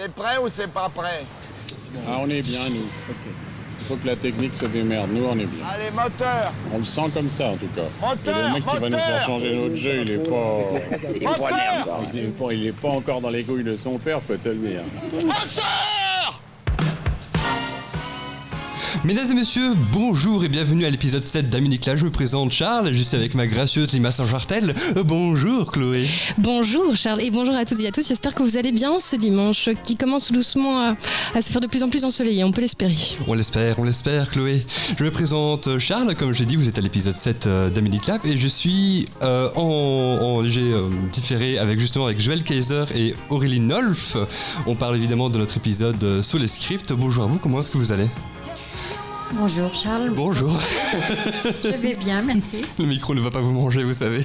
C'est prêt ou c'est pas prêt? Ah, on est bien, nous. Okay. Il faut que la technique se démerde. Nous, on est bien. Allez, moteur! On le sent comme ça, en tout cas. Moteur! Et le mec qui va nous faire changer notre jeu, il est pas... Moteur! Il est pas encore dans les couilles de son père, je peux te le dire. Moteur! Mesdames et messieurs, bonjour et bienvenue à l'épisode 7 d'Aminicla. Je me présente Charles, je suis avec ma gracieuse Lima Saint-Jartel. Bonjour Chloé. Bonjour Charles et bonjour à toutes et à tous. J'espère que vous allez bien ce dimanche qui commence doucement à se faire de plus en plus ensoleillé, on peut l'espérer. On l'espère Chloé. Je me présente Charles, comme j'ai dit, vous êtes à l'épisode 7 d'Aminicla et je suis en léger différé avec Joël Kaiser et Aurélie Nolf. On parle évidemment de notre épisode sur les scripts. Bonjour à vous, comment est-ce que vous allez ? Bonjour Charles. Bonjour. Je vais bien, merci. Le micro ne va pas vous manger, vous savez.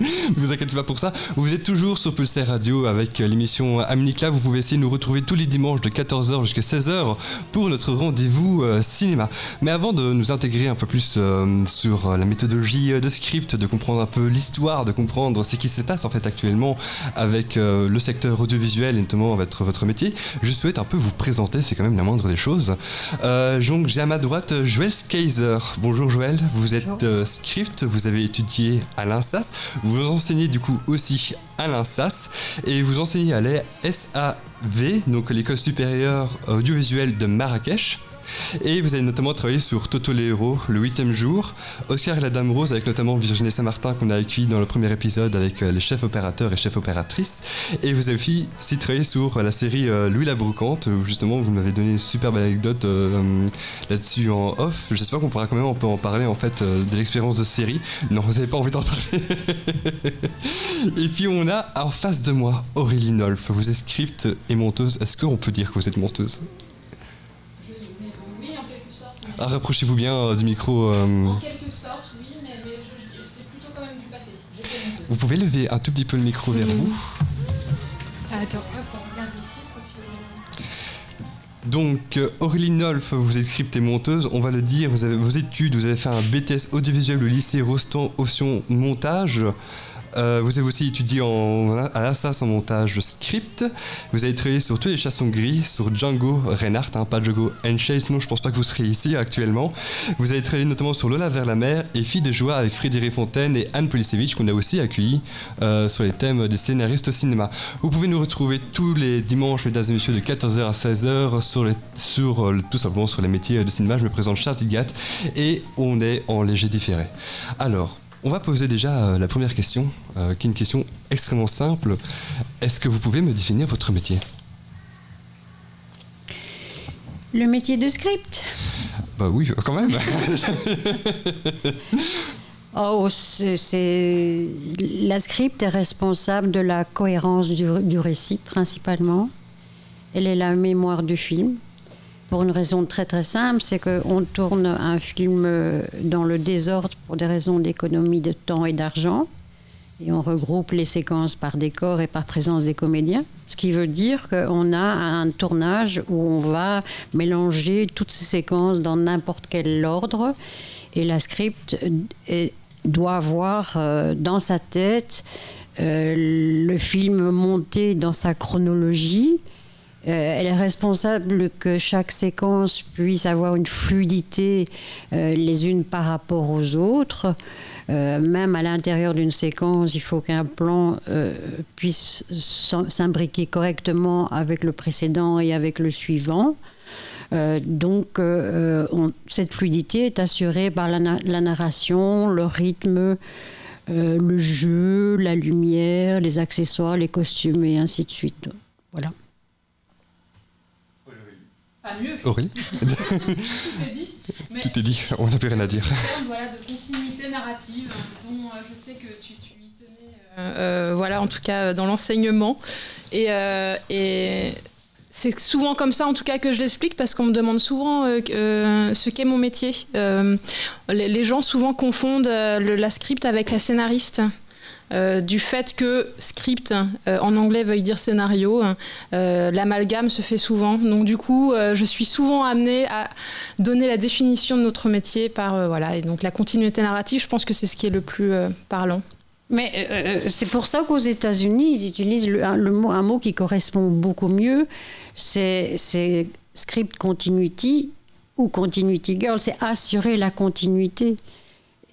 Ne vous inquiétez pas pour ça. Vous êtes toujours sur Pulsar Radio avec l'émission Aminicla. Vous pouvez essayer de nous retrouver tous les dimanches de 14h jusqu'à 16h pour notre rendez-vous cinéma. Mais avant de nous intégrer un peu plus sur la méthodologie de script, de comprendre un peu l'histoire, de comprendre ce qui se passe en fait actuellement avec le secteur audiovisuel et notamment avec votre métier, je souhaite un peu vous présenter, c'est quand même la moindre des choses. Donc j'ai à ma droite Joël Kaiser. Bonjour Joël, vous êtes script, vous avez étudié à l'INSAS, vous enseignez du coup aussi à l'INSAS et vous enseignez à la SAV, donc l'école supérieure audiovisuelle de Marrakech. Et vous avez notamment travaillé sur Toto les héros, le 8e jour, Oscar et la Dame Rose avec notamment Virginie Saint-Martin qu'on a accueilli dans le premier épisode avec les chefs opérateurs et chefs opératrices. Et vous avez aussi travaillé sur la série Louis la Brocante, où justement vous m'avez donné une superbe anecdote là-dessus en off. J'espère qu'on pourra quand même en parler en fait de l'expérience de série. Non, vous n'avez pas envie d'en parler. Et puis on a en face de moi Aurélie Nolf, vous êtes script et monteuse. Est-ce qu'on peut dire que vous êtes monteuse ? Ah, rapprochez-vous bien du micro. En quelque sorte, oui, mais c'est plutôt quand même du passé. Vous pouvez lever un tout petit peu le micro vers vous. Attends, hop, on regarde ici. Donc, Aurélie Nolf, vous êtes script et monteuse. On va le dire, vous avez vos études, vous avez fait un BTS audiovisuel au lycée Rostand, option montage. Vous avez aussi étudié à l'INSAS en montage script. Vous avez travaillé sur tous les chassons gris, sur Django Reinhardt, pas Django Unchained, sinon je pense pas que vous seriez ici actuellement. Vous avez travaillé notamment sur Lola vers la mer et Filles de joie avec Frédéric Fontaine et Anne Polisevich qu'on a aussi accueilli sur les thèmes des scénaristes au cinéma. Vous pouvez nous retrouver tous les dimanches, mesdames et messieurs, de 14h à 16h tout simplement sur les métiers de cinéma. Je me présente Charles Tilgat et on est en léger différé. Alors, on va poser déjà la première question, qui est une question extrêmement simple. Est-ce que vous pouvez me définir votre métier ? Le métier de script. Bah oui, quand même. La script est responsable de la cohérence du récit, principalement. Elle est la mémoire du film. Pour une raison très très simple, c'est qu'on tourne un film dans le désordre pour des raisons d'économie de temps et d'argent. Et on regroupe les séquences par décor et par présence des comédiens. Ce qui veut dire qu'on a un tournage où on va mélanger toutes ces séquences dans n'importe quel ordre. Et la script doit avoir dans sa tête le film monté dans sa chronologie. Elle est responsable que chaque séquence puisse avoir une fluidité les unes par rapport aux autres. Même à l'intérieur d'une séquence, il faut qu'un plan puisse s'imbriquer correctement avec le précédent et avec le suivant. Cette fluidité est assurée par la narration, le rythme, le jeu, la lumière, les accessoires, les costumes et ainsi de suite. Voilà. Pas mieux. Aurélie. Tout est dit. Mais tout est dit, on n'a plus rien à dire. En termes de continuité narrative, dont je sais que tu y tenais, en tout cas dans l'enseignement. Et c'est souvent comme ça, en tout cas, que je l'explique, parce qu'on me demande souvent ce qu'est mon métier. Les gens souvent confondent la script avec la scénariste. Du fait que script en anglais veuille dire scénario, l'amalgame se fait souvent. Donc du coup, je suis souvent amenée à donner la définition de notre métier par et donc la continuité narrative. Je pense que c'est ce qui est le plus parlant. Mais c'est pour ça qu'aux États-Unis, ils utilisent un mot qui correspond beaucoup mieux, c'est script continuity ou continuity girl, c'est assurer la continuité.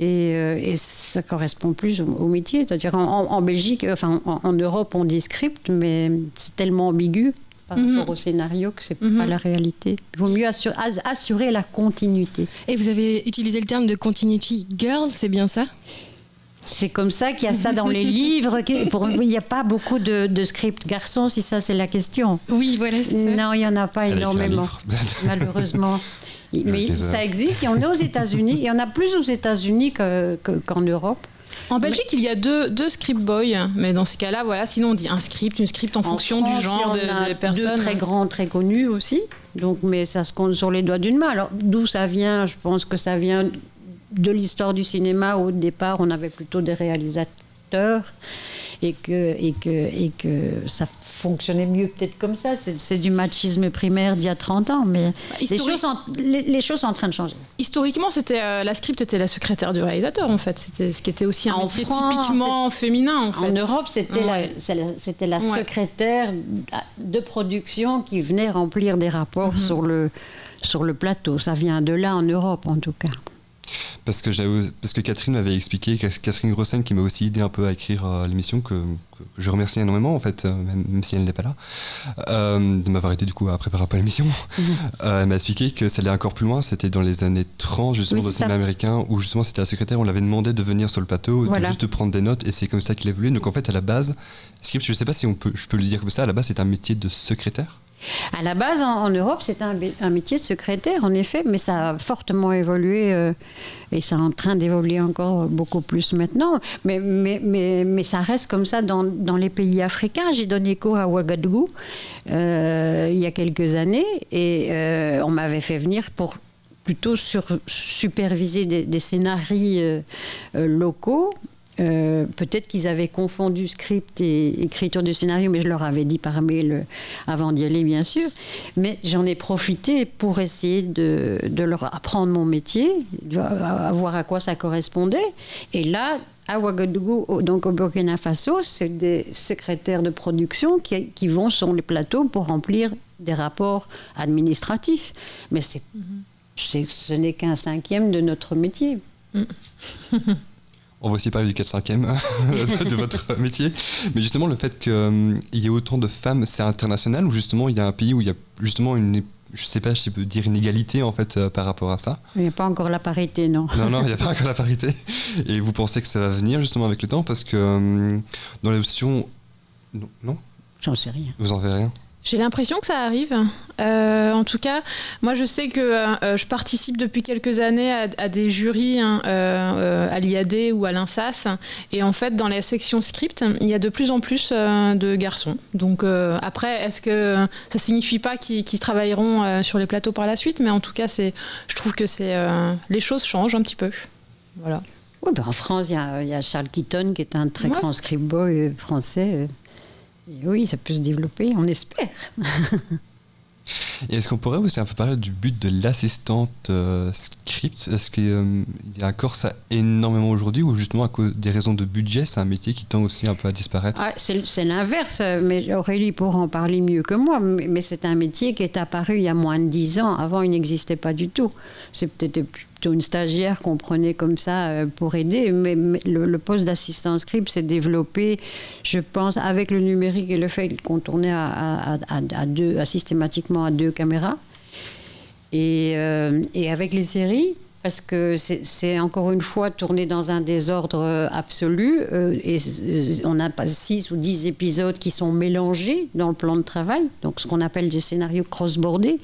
Et ça correspond plus au métier. C'est-à-dire en Belgique, enfin en Europe, on dit script, mais c'est tellement ambigu par rapport au scénario que c'est pas la réalité. Il vaut mieux assurer la continuité. Et vous avez utilisé le terme de continuity girl, c'est bien ça ? C'est comme ça qu'il y a ça dans les livres. Il n'y a pas beaucoup de scripts garçons, si ça c'est la question. Oui, voilà, c'est ça. Non, il n'y en a pas énormément, malheureusement. Mais ça existe, il y en a aux États-Unis. Il y en a plus aux États-Unis qu'en Europe. En Belgique, il y a deux script boys, mais dans ces cas-là, voilà, sinon on dit un script, une script en fonction France, du genre de personnes. Deux très grands, très connus aussi. Donc, mais ça se compte sur les doigts d'une main. Alors, d'où ça vient ? Je pense que ça vient de l'histoire du cinéma. Au départ, on avait plutôt des réalisateurs et que ça fonctionnait mieux peut-être comme ça. C'est du machisme primaire d'il y a 30 ans, mais les choses sont en train de changer. Historiquement, la script était la secrétaire du réalisateur, en fait. C'était ce qui était aussi un métier typiquement féminin, en fait. En Europe, c'était la secrétaire de production qui venait remplir des rapports sur le plateau. Ça vient de là, en Europe, en tout cas. Parce que Catherine m'avait expliqué, Catherine Grossen qui m'a aussi aidé un peu à écrire l'émission, que je remercie énormément en fait, même si elle n'est pas là, de m'avoir aidé du coup à préparer un peu l'émission. Elle m'a expliqué que ça allait encore plus loin, c'était dans les années 30 justement au cinéma américain, où justement c'était la secrétaire, on l'avait demandé de venir sur le plateau, juste de prendre des notes, et c'est comme ça qu'il évoluait. Donc en fait à la base, script, je ne sais pas si je peux le dire comme ça, à la base c'est un métier de secrétaire. À la base, en Europe, c'est un métier de secrétaire, en effet, mais ça a fortement évolué et c'est en train d'évoluer encore beaucoup plus maintenant. Mais ça reste comme ça dans les pays africains. J'ai donné cours à Ouagadougou il y a quelques années et on m'avait fait venir pour plutôt superviser des scénarios locaux. Peut-être qu'ils avaient confondu script et écriture du scénario, mais je leur avais dit par mail avant d'y aller, bien sûr. Mais j'en ai profité pour essayer de leur apprendre mon métier, à voir à quoi ça correspondait. Et là, à Ouagadougou, donc au Burkina Faso, c'est des secrétaires de production qui vont sur les plateaux pour remplir des rapports administratifs. Mais ce n'est qu'un cinquième de notre métier. On va aussi parler du 4/5e de votre métier. Mais justement, le fait qu'il y ait autant de femmes, c'est international ou justement il y a un pays où il y a justement je ne sais pas si je peux dire une égalité en fait par rapport à ça. Il n'y a pas encore la parité, non. Non, il n'y a pas encore la parité. Et vous pensez que ça va venir justement avec le temps parce que dans les options... Non ? J'en sais rien. Vous en savez rien ? J'ai l'impression que ça arrive. En tout cas, moi je sais que je participe depuis quelques années à des jurys à l'IAD ou à l'INSAS. Et en fait, dans la section script, il y a de plus en plus de garçons. Donc après, est-ce que ça signifie pas qu'ils travailleront sur les plateaux par la suite ? Mais en tout cas, je trouve que les choses changent un petit peu. Voilà. Oui, en France, il y a Charles Keaton qui est un très grand script boy français. Et oui, ça peut se développer, on espère. Et est-ce qu'on pourrait aussi un peu parler du but de l'assistante script ? Est-ce qu'il y a encore ça énormément aujourd'hui ou justement à cause des raisons de budget, c'est un métier qui tend aussi un peu à disparaître ? C'est l'inverse, mais Aurélie pourra en parler mieux que moi, mais c'est un métier qui est apparu il y a moins de 10 ans. Avant, il n'existait pas du tout. C'est peut-être plutôt une stagiaire qu'on prenait comme ça pour aider, mais le poste d'assistant script s'est développé, je pense, avec le numérique et le fait qu'on tournait systématiquement à 2 caméras. Et avec les séries, parce que c'est encore une fois tourné dans un désordre absolu, et on n'a pas 6 ou 10 épisodes qui sont mélangés dans le plan de travail, donc ce qu'on appelle des scénarios cross-bordés.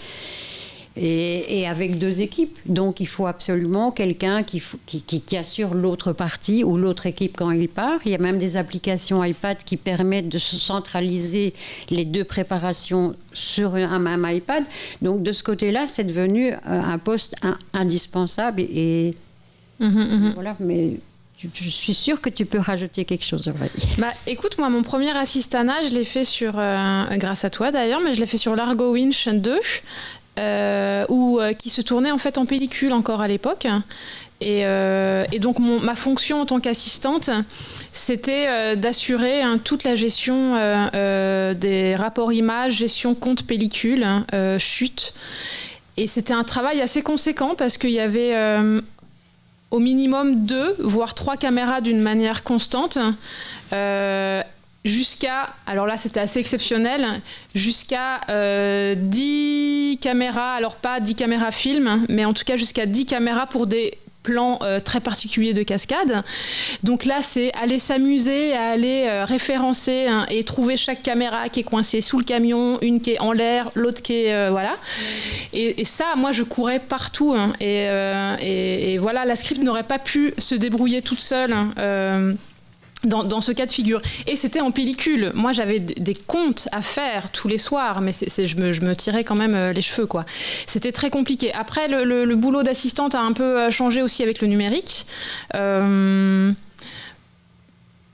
Et avec 2 équipes. Donc, il faut absolument quelqu'un qui assure l'autre partie ou l'autre équipe quand il part. Il y a même des applications iPad qui permettent de centraliser les 2 préparations sur un même iPad. Donc, de ce côté-là, c'est devenu un poste indispensable. Et voilà, mais... Je suis sûre que tu peux rajouter quelque chose, Aurélie. Écoute, moi, mon premier assistanat, je l'ai fait grâce à toi d'ailleurs, mais je l'ai fait sur Largo Winch 2. qui se tournait en fait en pellicule encore à l'époque. Et donc ma fonction en tant qu'assistante, c'était d'assurer toute la gestion des rapports images, gestion compte pellicule, chute. Et c'était un travail assez conséquent parce qu'il y avait au minimum 2, voire 3 caméras d'une manière constante. Jusqu'à, alors là c'était assez exceptionnel, jusqu'à 10 caméras, alors pas 10 caméras film, mais en tout cas jusqu'à 10 caméras pour des plans très particuliers de cascade. Donc là c'est aller s'amuser, à aller référencer et trouver chaque caméra qui est coincée sous le camion, une qui est en l'air, l'autre qui est voilà. Et ça, moi je courais partout et voilà, la script n'aurait pas pu se débrouiller toute seule. Dans ce cas de figure. Et c'était en pellicule. Moi, j'avais des comptes à faire tous les soirs, mais je me tirais quand même les cheveux, quoi. C'était très compliqué. Après, le boulot d'assistante a un peu changé aussi avec le numérique.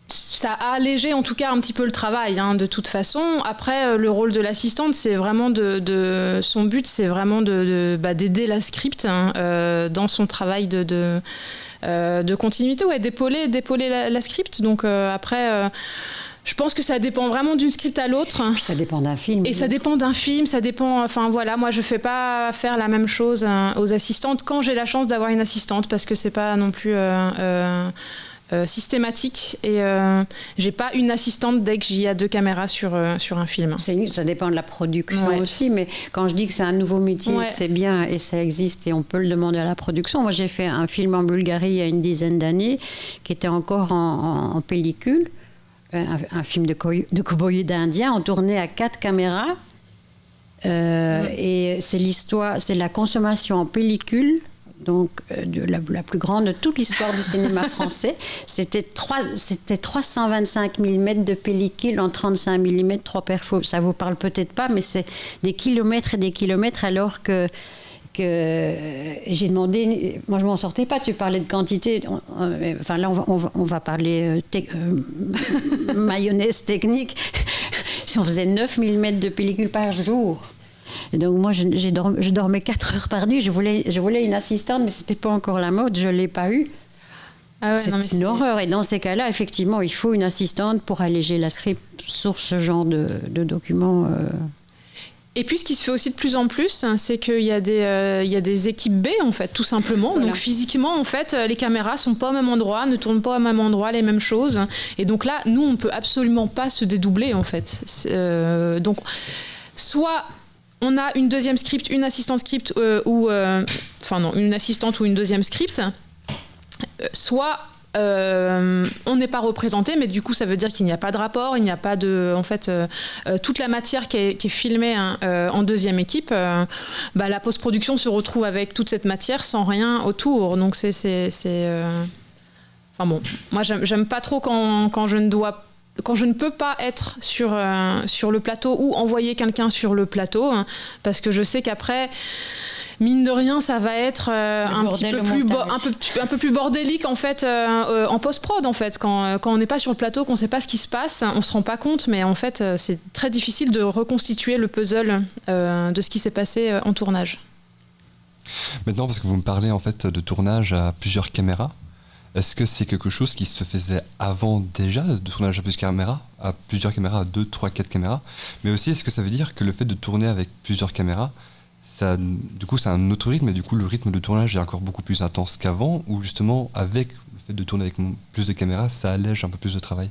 Ça a allégé en tout cas un petit peu le travail, de toute façon. Après, le rôle de l'assistante, c'est vraiment son but, c'est vraiment d'aider la script dans son travail de continuité, d'épauler la script. Donc après, je pense que ça dépend vraiment d'une script à l'autre. Ça dépend d'un film. Et ça dépend d'un film, ça dépend... Enfin voilà, moi je fais pas faire la même chose aux assistantes quand j'ai la chance d'avoir une assistante, parce que c'est pas non plus... systématique et j'ai pas une assistante dès qu'il y a 2 caméras sur un film. Ça dépend de la production aussi, mais quand je dis que c'est un nouveau métier, c'est bien et ça existe et on peut le demander à la production. Moi j'ai fait un film en Bulgarie il y a une dizaine d'années qui était encore en pellicule, un film de cow-boy d'Indien, on tournait à 4 caméras et c'est la consommation en pellicule. Donc, la plus grande de toute l'histoire du cinéma français. C'était 325 mm de pellicule en 35 mm, 3 perfos. Ça vous parle peut-être pas, mais c'est des kilomètres et des kilomètres, alors que j'ai demandé... Moi, je m'en sortais pas. Tu parlais de quantité. Enfin, là, on va parler mayonnaise technique. Si on faisait 9 mm de pellicule par jour... Et donc moi, je dormais 4 heures par nuit. Je voulais une assistante, mais c'était pas encore la mode. Je l'ai pas eu. Ah ouais, c'est une horreur. Et dans ces cas-là, effectivement, il faut une assistante pour alléger la script sur ce genre de documents. Et puis, ce qui se fait aussi de plus en plus, c'est qu'il y a des équipes B, en fait, tout simplement. Voilà. Donc, physiquement, en fait, les caméras sont pas au même endroit, ne tournent pas au même endroit les mêmes choses. Et donc là, nous, on peut absolument pas se dédoubler, en fait. Donc, soit... on a une deuxième script, une assistante script, une assistante ou une deuxième script. Soit on n'est pas représenté, mais du coup ça veut dire qu'il n'y a pas de rapport, il n'y a pas de... En fait, toute la matière qui est filmée en deuxième équipe, la post-production se retrouve avec toute cette matière sans rien autour. Donc Enfin bon, moi j'aime pas trop quand je ne peux pas être sur le plateau ou envoyer quelqu'un sur le plateau, parce que je sais qu'après, mine de rien, ça va être un peu plus bordélique en fait, en post-prod en fait. Quand on n'est pas sur le plateau, qu'on ne sait pas ce qui se passe, on ne se rend pas compte, mais en fait, c'est très difficile de reconstituer le puzzle de ce qui s'est passé en tournage. Maintenant, parce que vous me parlez en fait de tournage à plusieurs caméras, est-ce que c'est quelque chose qui se faisait avant déjà, de tournage à plusieurs caméras, à 2, 3, 4 caméras? Mais aussi, est-ce que ça veut dire que le fait de tourner avec plusieurs caméras, du coup, c'est un autre rythme, et du coup, le rythme de tournage est encore beaucoup plus intense qu'avant, ou justement, avec le fait de tourner avec plus de caméras, ça allège un peu plus de travail?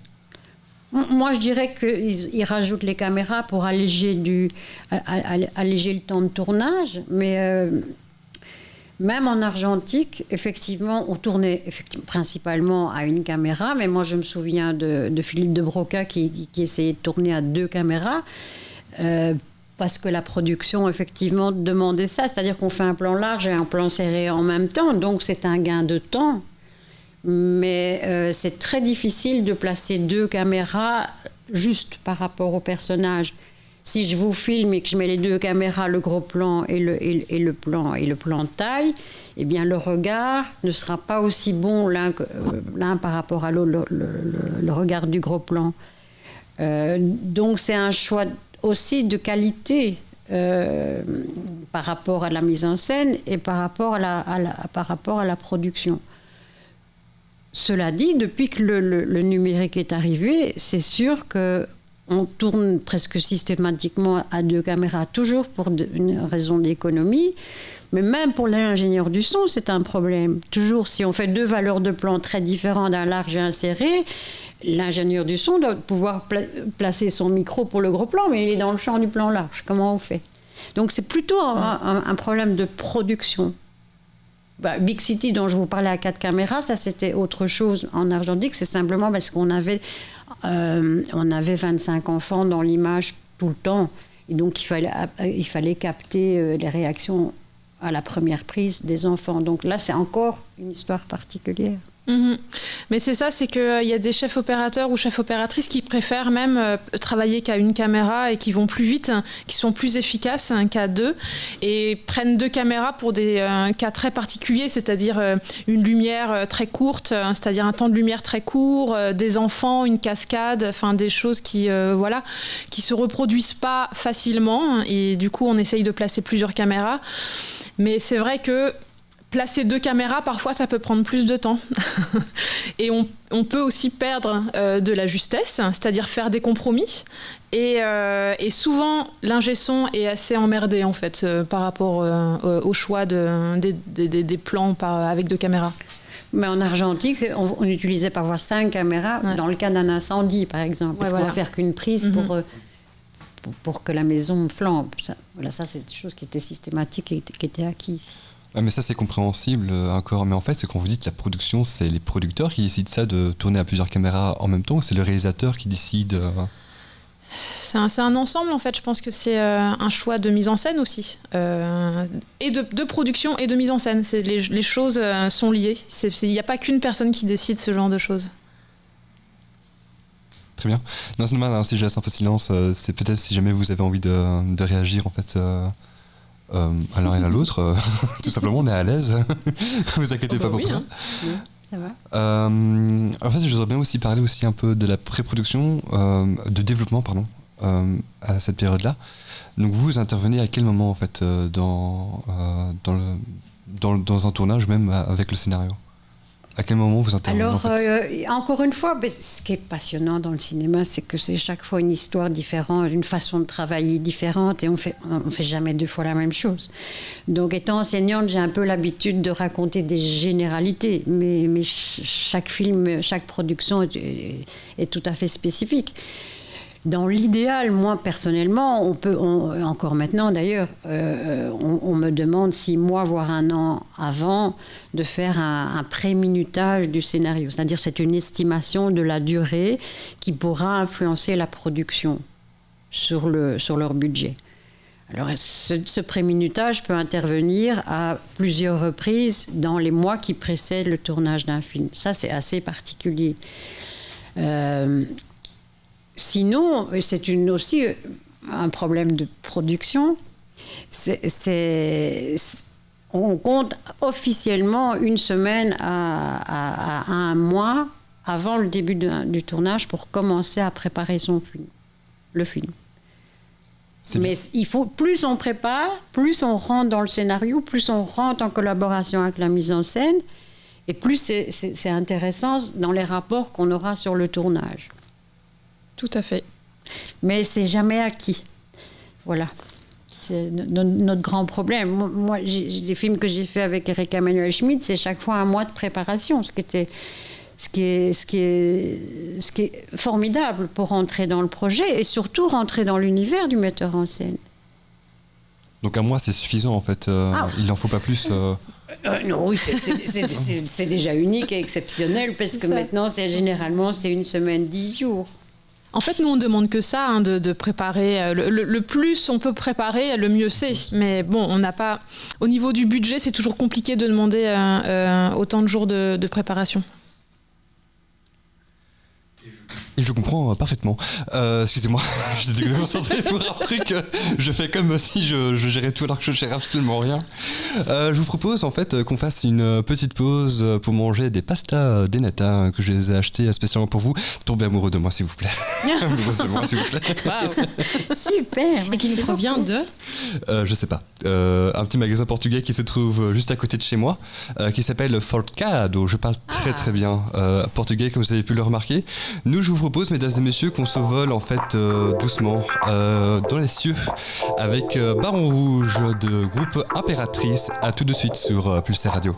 Moi, je dirais qu'ils rajoutent les caméras pour alléger le temps de tournage, mais... Même en argentique, effectivement, on tournait principalement à une caméra, mais moi je me souviens de Philippe de Broca qui essayait de tourner à 2 caméras, parce que la production, effectivement, demandait ça, c'est-à-dire qu'on fait un plan large et un plan serré en même temps, donc c'est un gain de temps. Mais c'est très difficile de placer 2 caméras juste par rapport au personnage. Si je vous filme et que je mets les 2 caméras, le gros plan et le plan taille, eh bien le regard ne sera pas aussi bon l'un par rapport à l'autre, le regard du gros plan. Donc c'est un choix aussi de qualité. par rapport à la mise en scène et par rapport à la production. Cela dit, depuis que le numérique est arrivé, c'est sûr qu'on tourne presque systématiquement à 2 caméras, toujours pour une raison d'économie. Mais même pour l'ingénieur du son, c'est un problème. Toujours, si on fait 2 valeurs de plan très différentes d'un large et un serré, l'ingénieur du son doit pouvoir placer son micro pour le gros plan, mais il est dans le champ du plan large. Comment on fait? Donc c'est plutôt un problème de production. Big City, dont je vous parlais à 4 caméras, ça c'était autre chose en argentique. C'est simplement parce qu'on avait 25 enfants dans l'image tout le temps. Et donc il fallait capter les réactions à la première prise des enfants. Donc là, c'est encore une histoire particulière. Mais c'est ça, c'est qu'il y a des chefs opérateurs ou chefs opératrices qui préfèrent même travailler qu'à 1 caméra et qui vont plus vite, qui sont plus efficaces qu'à 2 et prennent 2 caméras pour des cas très particuliers, c'est-à-dire une lumière très courte, c'est-à-dire un temps de lumière très court, des enfants, une cascade, enfin des choses qui se reproduisent pas facilement et du coup on essaye de placer plusieurs caméras. Mais c'est vrai que placer 2 caméras, parfois, ça peut prendre plus de temps. Et on peut aussi perdre de la justesse, c'est-à-dire faire des compromis. Et souvent, l'ingé son est assez emmerdé, en fait, par rapport au choix des plans avec 2 caméras. Mais en argentique, on utilisait parfois 5 caméras dans le cas d'un incendie, par exemple. Parce qu'on va faire qu'une prise pour que la maison flambe. Ça, c'est des choses qui étaient systématiques et qui étaient acquises. Ouais, mais ça c'est compréhensible encore, mais en fait c'est quand vous dites la production, c'est les producteurs qui décident ça, de tourner à plusieurs caméras en même temps, ou c'est le réalisateur qui décide C'est un ensemble en fait, je pense que c'est un choix de mise en scène aussi, et de production et de mise en scène, les choses sont liées, il n'y a pas qu'une personne qui décide ce genre de choses. Très bien. Non, c'est normal, si je laisse un peu de silence, c'est peut-être si jamais vous avez envie de réagir en fait... à l'un et à l'autre, tout simplement, on est à l'aise. Vous inquiétez pas pour ça. Ça va. En fait, je voudrais bien aussi parler aussi un peu de la pré-production, de développement, pardon, à cette période-là. Donc, vous intervenez à quel moment en fait dans un tournage, même avec le scénario? À quel moment vous intervenez? Alors, en fait encore une fois, ce qui est passionnant dans le cinéma, c'est que c'est chaque fois une histoire différente, une façon de travailler différente, et on fait jamais 2 fois la même chose. Donc, étant enseignante, j'ai un peu l'habitude de raconter des généralités, mais chaque film, chaque production est tout à fait spécifique. Dans l'idéal, moi personnellement, encore maintenant d'ailleurs, on me demande 6 mois, voire 1 an avant, de faire un pré-minutage du scénario. C'est-à-dire c'est une estimation de la durée qui pourra influencer la production sur leur budget. Alors ce pré-minutage peut intervenir à plusieurs reprises dans les mois qui précèdent le tournage d'un film. Ça, c'est assez particulier. Sinon, c'est aussi un problème de production. On compte officiellement 1 semaine à 1 mois avant le début du tournage pour commencer à préparer le film. Mais il faut, plus on prépare, plus on rentre dans le scénario, plus on rentre en collaboration avec la mise en scène, et plus c'est intéressant dans les rapports qu'on aura sur le tournage. Tout à fait. Mais c'est jamais acquis. Voilà. C'est notre grand problème. Moi, les films que j'ai faits avec Eric Emmanuel Schmidt, c'est chaque fois 1 mois de préparation, ce qui est formidable pour rentrer dans le projet et surtout rentrer dans l'univers du metteur en scène. Donc 1 mois, c'est suffisant en fait. Il n'en faut pas plus. Non, oui, c'est déjà unique et exceptionnel parce que maintenant, généralement, c'est 1 semaine, 10 jours. En fait, nous, on ne demande que ça, de préparer. Le plus on peut préparer, le mieux c'est. Mais bon, on n'a pas... Au niveau du budget, c'est toujours compliqué de demander autant de jours de préparation. Et je comprends parfaitement. Excusez-moi, j'étais concentré pour un truc. Je fais comme si je gérais tout alors que je gère absolument rien. Je vous propose en fait qu'on fasse une petite pause pour manger des pastas de nata que je les ai achetés spécialement pour vous. Tombez amoureux de moi s'il vous plaît. Amoureuse de moi s'il vous plaît. Waouh. Super. Et qui nous provient de je sais pas. Un petit magasin portugais qui se trouve juste à côté de chez moi, qui s'appelle Forcado. Je parle très très bien portugais, comme vous avez pu le remarquer. Nous, je vous propose, mesdames et messieurs, qu'on se vole en fait doucement dans les cieux avec Baron Rouge de groupe Impératrice. À tout de suite sur Pulsar Radio.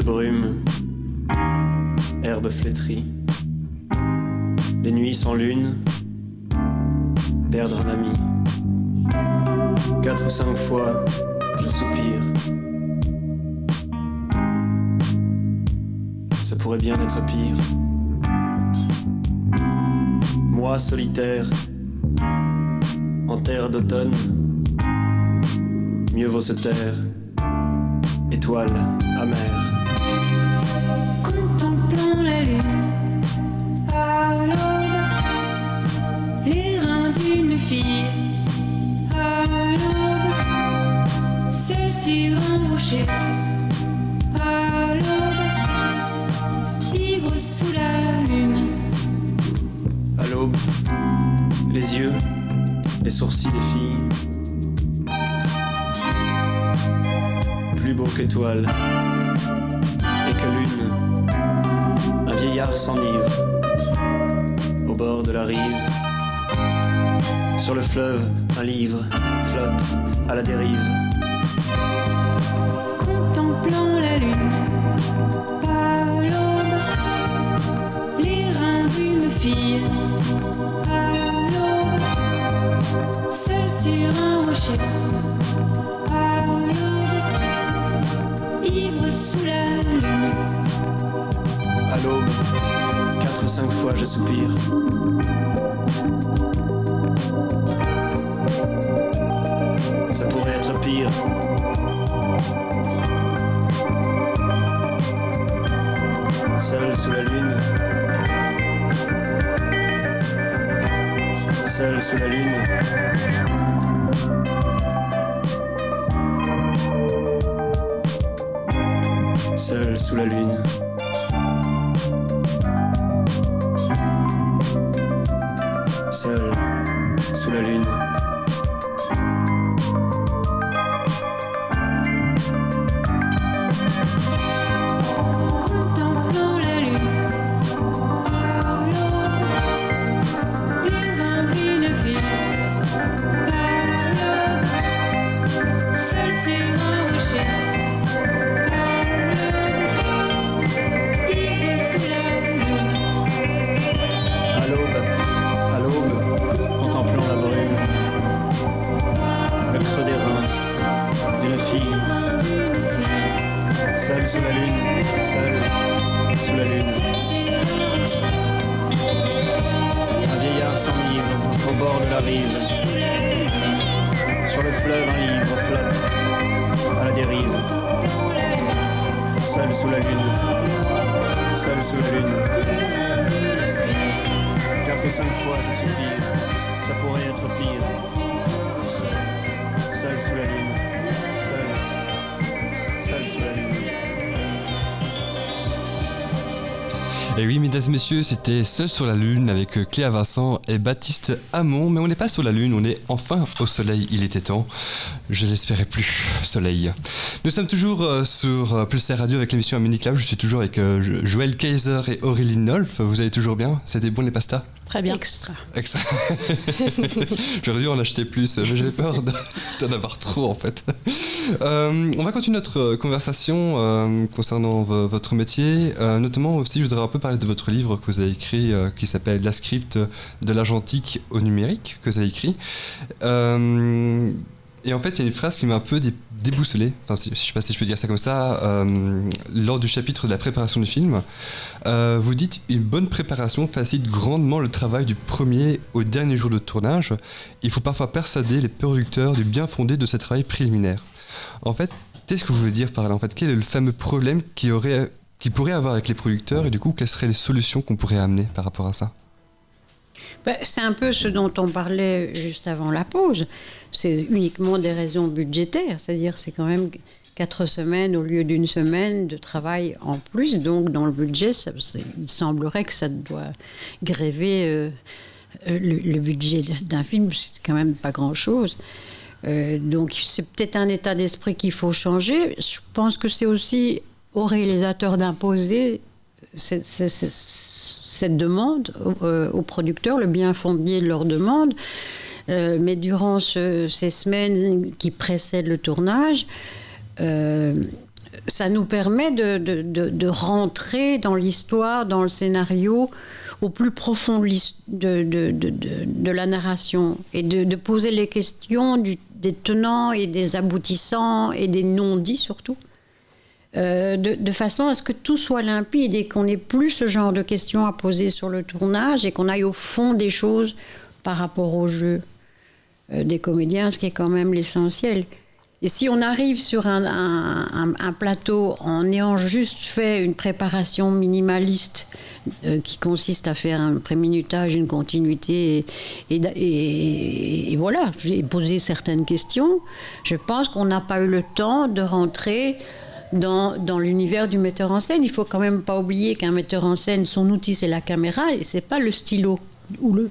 brume, herbe flétrie. Les nuits sans lune, perdre un ami. 4 ou 5 fois, je soupire. Ça pourrait bien être pire. Moi solitaire, en terre d'automne, mieux vaut se taire. Étoile amère. Contemplant la lune à l'aube, les reins d'une fille à l'aube, seule sur un rocher à l'aube, ivre sous la lune. À l'aube, les yeux, les sourcils des filles, plus beau qu'étoile et que lune. Un vieillard s'enivre au bord de la rive. Sur le fleuve, un livre flotte à la dérive. Contemplant la lune à l'aube, les reins d'une fille à l'aube, seule sur un rocher à l'aube, ivre sous la lune. À l'aube, 4 ou 5 fois je soupire. Ça pourrait être pire. Seul sous la lune. Seul sous la lune. Seul sous la lune. Seul sous la lune. Contemplant la lune à l'aube, les reins d'une fille à l'aube, seule sur un rocher à l'aube, ivre sous la lune. À l'aube, contemplant la brume, le creux des reins d'une fille, seule sous la lune, seule sous la lune. Un vieillard s'enivre au bord de la rive. Sur le fleuve, un livre flotte à la dérive. Seul sous la lune, seul sous la lune. 4 ou 5 fois je soupire, ça pourrait être pire. Seul sous la lune, seul sous la lune. Et oui, mesdames et messieurs, c'était Seul sur la Lune avec Cléa Vincent et Baptiste Hamon. Mais on n'est pas sur la Lune, on est enfin au soleil. Il était temps. Je l'espérais plus, soleil. Nous sommes toujours sur Pulsar Radio avec l'émission Amélie Club. Je suis toujours avec Joël Kaiser et Aurélie Nolf. Vous allez toujours bien? C'était bon les pastas? Très bien. Extra. J'aurais dû en acheter plus, mais j'avais peur d'en avoir trop en fait. On va continuer notre conversation concernant votre métier. Notamment aussi, je voudrais un peu parler de votre livre que vous avez écrit qui s'appelle La script de l'argentique au numérique, que vous avez écrit. Et en fait, il y a une phrase qui m'a un peu déboussolé, enfin, je ne sais pas si je peux dire ça comme ça, lors du chapitre de la préparation du film. Vous dites « Une bonne préparation facilite grandement le travail du premier au dernier jour de tournage. Il faut parfois persuader les producteurs du bien fondé de ce travail préliminaire. » En fait, qu'est-ce que vous voulez dire par là? En fait, quel est le fameux problème qui pourrait avoir avec les producteurs et du coup, quelles seraient les solutions qu'on pourrait amener par rapport à ça? C'est un peu ce dont on parlait juste avant la pause. C'est uniquement des raisons budgétaires, c'est-à-dire c'est quand même 4 semaines au lieu d'une semaine de travail en plus. Donc dans le budget, il semblerait que ça doit gréver le budget d'un film, c'est quand même pas grand-chose. Donc c'est peut-être un état d'esprit qu'il faut changer. Je pense que c'est aussi aux réalisateurs d'imposer cette demande aux producteurs, le bien fondé de leur demande. Mais durant ces semaines qui précèdent le tournage, ça nous permet de rentrer dans l'histoire, dans le scénario, au plus profond de la narration et de poser les questions des tenants et des aboutissants et des non-dits surtout, de façon à ce que tout soit limpide et qu'on n'ait plus ce genre de questions à poser sur le tournage et qu'on aille au fond des choses par rapport au jeu des comédiens, ce qui est quand même l'essentiel. Et si on arrive sur un plateau en ayant juste fait une préparation minimaliste qui consiste à faire un préminutage, une continuité et voilà, j'ai posé certaines questions, je pense qu'on n'a pas eu le temps de rentrer dans l'univers du metteur en scène. Il ne faut quand même pas oublier qu'un metteur en scène, son outil c'est la caméra et c'est pas le stylo ou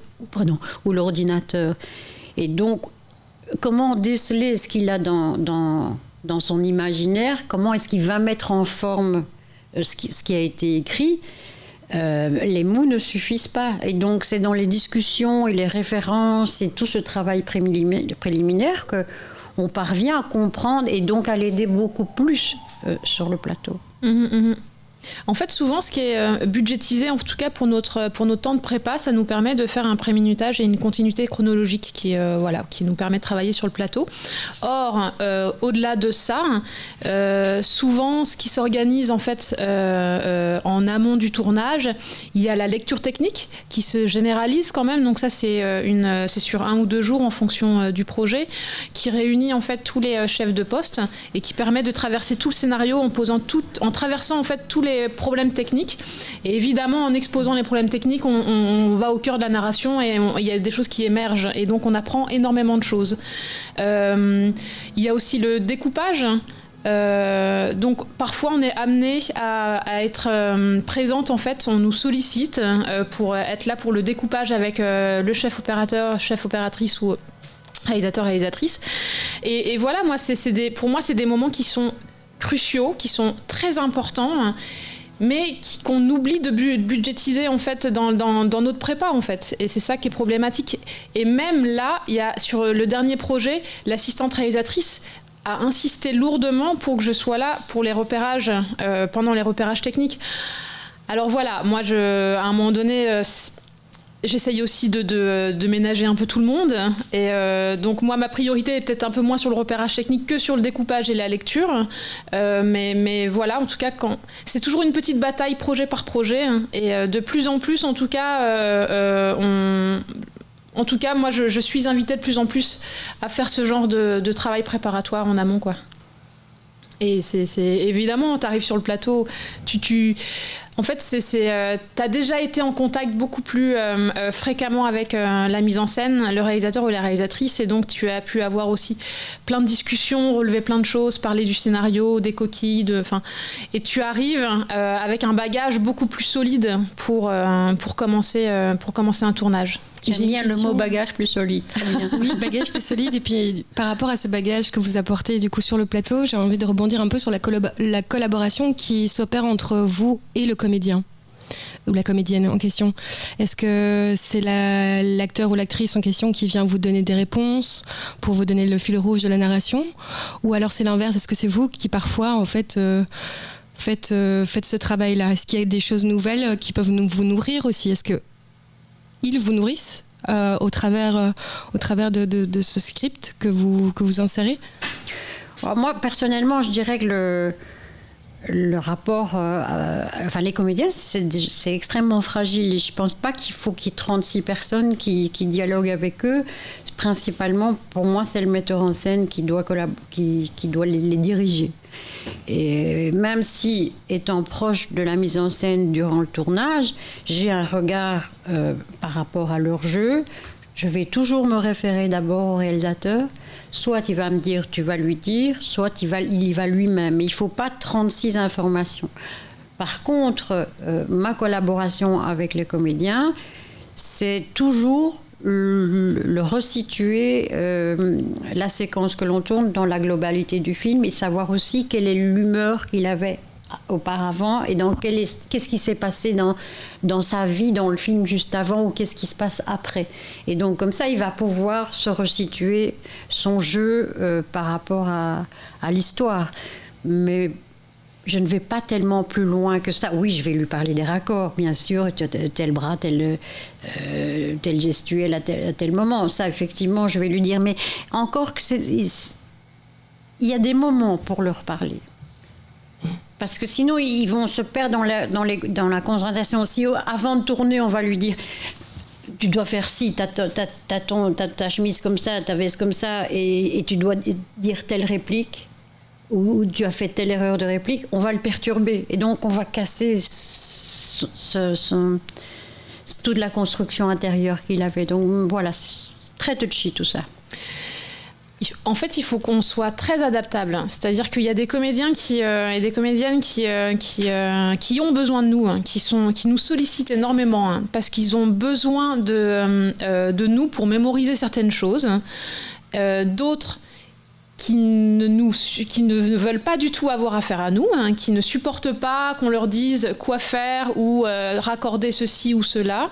l'ordinateur. Et donc, comment déceler ce qu'il a dans son imaginaire, comment est-ce qu'il va mettre en forme ce qui a été écrit, les mots ne suffisent pas. Et donc c'est dans les discussions et les références et tout ce travail préliminaire qu'on parvient à comprendre et donc à l'aider beaucoup plus sur le plateau. En fait, souvent, ce qui est budgétisé, en tout cas pour notre temps de prépa, ça nous permet de faire un préminutage et une continuité chronologique qui nous permet de travailler sur le plateau. Or, au-delà de ça, souvent, ce qui s'organise en fait en amont du tournage, il y a la lecture technique qui se généralise quand même. Donc ça, c'est sur 1 ou 2 jours en fonction du projet, qui réunit en fait tous les chefs de poste et qui permet de traverser tout le scénario en traversant en fait tous les problèmes techniques. Et évidemment, en exposant les problèmes techniques, on va au cœur de la narration et il y a des choses qui émergent. Et donc, on apprend énormément de choses. Il y a aussi le découpage. Donc parfois on est amené à être présente, en fait on nous sollicite pour être là pour le découpage avec le chef opérateur, chef opératrice ou réalisateur, réalisatrice et voilà, pour moi c'est des moments qui sont cruciaux, qui sont très importants, mais qu'on oublie de budgétiser en fait dans notre prépa en fait, et c'est ça qui est problématique. Et même là, il y a sur le dernier projet, l'assistante réalisatrice a insisté lourdement pour que je sois là pour les repérages, pendant les repérages techniques. Alors voilà, moi à un moment donné, j'essaye aussi de ménager un peu tout le monde. Et donc moi, ma priorité est peut-être un peu moins sur le repérage technique que sur le découpage et la lecture. Mais voilà, en tout cas, c'est toujours une petite bataille projet par projet. Et de plus en plus, en tout cas, En tout cas, moi, je suis invitée de plus en plus à faire ce genre de travail préparatoire en amont, quoi. Et c'est évidemment, tu arrives sur le plateau, en fait, t'as déjà été en contact beaucoup plus fréquemment avec la mise en scène, le réalisateur ou la réalisatrice, et donc tu as pu avoir aussi plein de discussions, relever plein de choses, parler du scénario, des coquilles, et tu arrives avec un bagage beaucoup plus solide pour commencer un tournage. J'aime bien le mot bagage plus solide. Très bien. Oui, bagage plus solide. Et puis, par rapport à ce bagage que vous apportez du coup sur le plateau, j'ai envie de rebondir un peu sur la collaboration qui s'opère entre vous et le comédien ou la comédienne en question. Est-ce que c'est l'acteur ou l'actrice en question qui vient vous donner des réponses pour vous donner le fil rouge de la narration, ou alors c'est l'inverse? Est-ce que c'est vous qui parfois en fait faites ce travail-là? Est-ce qu'il y a des choses nouvelles qui peuvent vous nourrir aussi? Est-ce que ils vous nourrissent au travers de ce script que vous insérez? Alors moi, personnellement, je dirais que le rapport... les comédiens, c'est extrêmement fragile. Et je ne pense pas qu'il faut qu'il y ait 36 personnes qui dialoguent avec eux. Principalement, pour moi, c'est le metteur en scène qui doit les diriger. Et même si, étant proche de la mise en scène durant le tournage, j'ai un regard par rapport à leur jeu, je vais toujours me référer d'abord au réalisateur. Soit il va me dire, tu vas lui dire, soit il y va lui-même. Mais il ne faut pas 36 informations. Par contre, ma collaboration avec les comédiens, c'est toujours le resituer la séquence que l'on tourne dans la globalité du film et savoir aussi quelle est l'humeur qu'il avait auparavant et qu'est-ce qui s'est passé dans sa vie dans le film juste avant ou qu'est-ce qui se passe après. Et donc comme ça, il va pouvoir se resituer son jeu par rapport à l'histoire. Mais je ne vais pas tellement plus loin que ça. Oui, je vais lui parler des raccords, bien sûr, tel bras, tel gestuel à tel moment. Ça, effectivement, je vais lui dire. Mais encore que il y a des moments pour leur parler. Parce que sinon, ils vont se perdre dans la concentration. Si avant de tourner, on va lui dire... Tu dois faire ci, t'as ta chemise comme ça, ta veste comme ça, et tu dois dire telle réplique, ou tu as fait telle erreur de réplique, on va le perturber. Et donc, on va casser toute la construction intérieure qu'il avait. Donc, voilà, c'est très touchy tout ça. En fait, il faut qu'on soit très adaptable. C'est-à-dire qu'il y a des comédiens et des comédiennes qui ont besoin de nous, qui nous sollicitent énormément, parce qu'ils ont besoin de nous pour mémoriser certaines choses. D'autres qui ne veulent pas du tout avoir affaire à nous, qui ne supportent pas qu'on leur dise quoi faire ou raccorder ceci ou cela.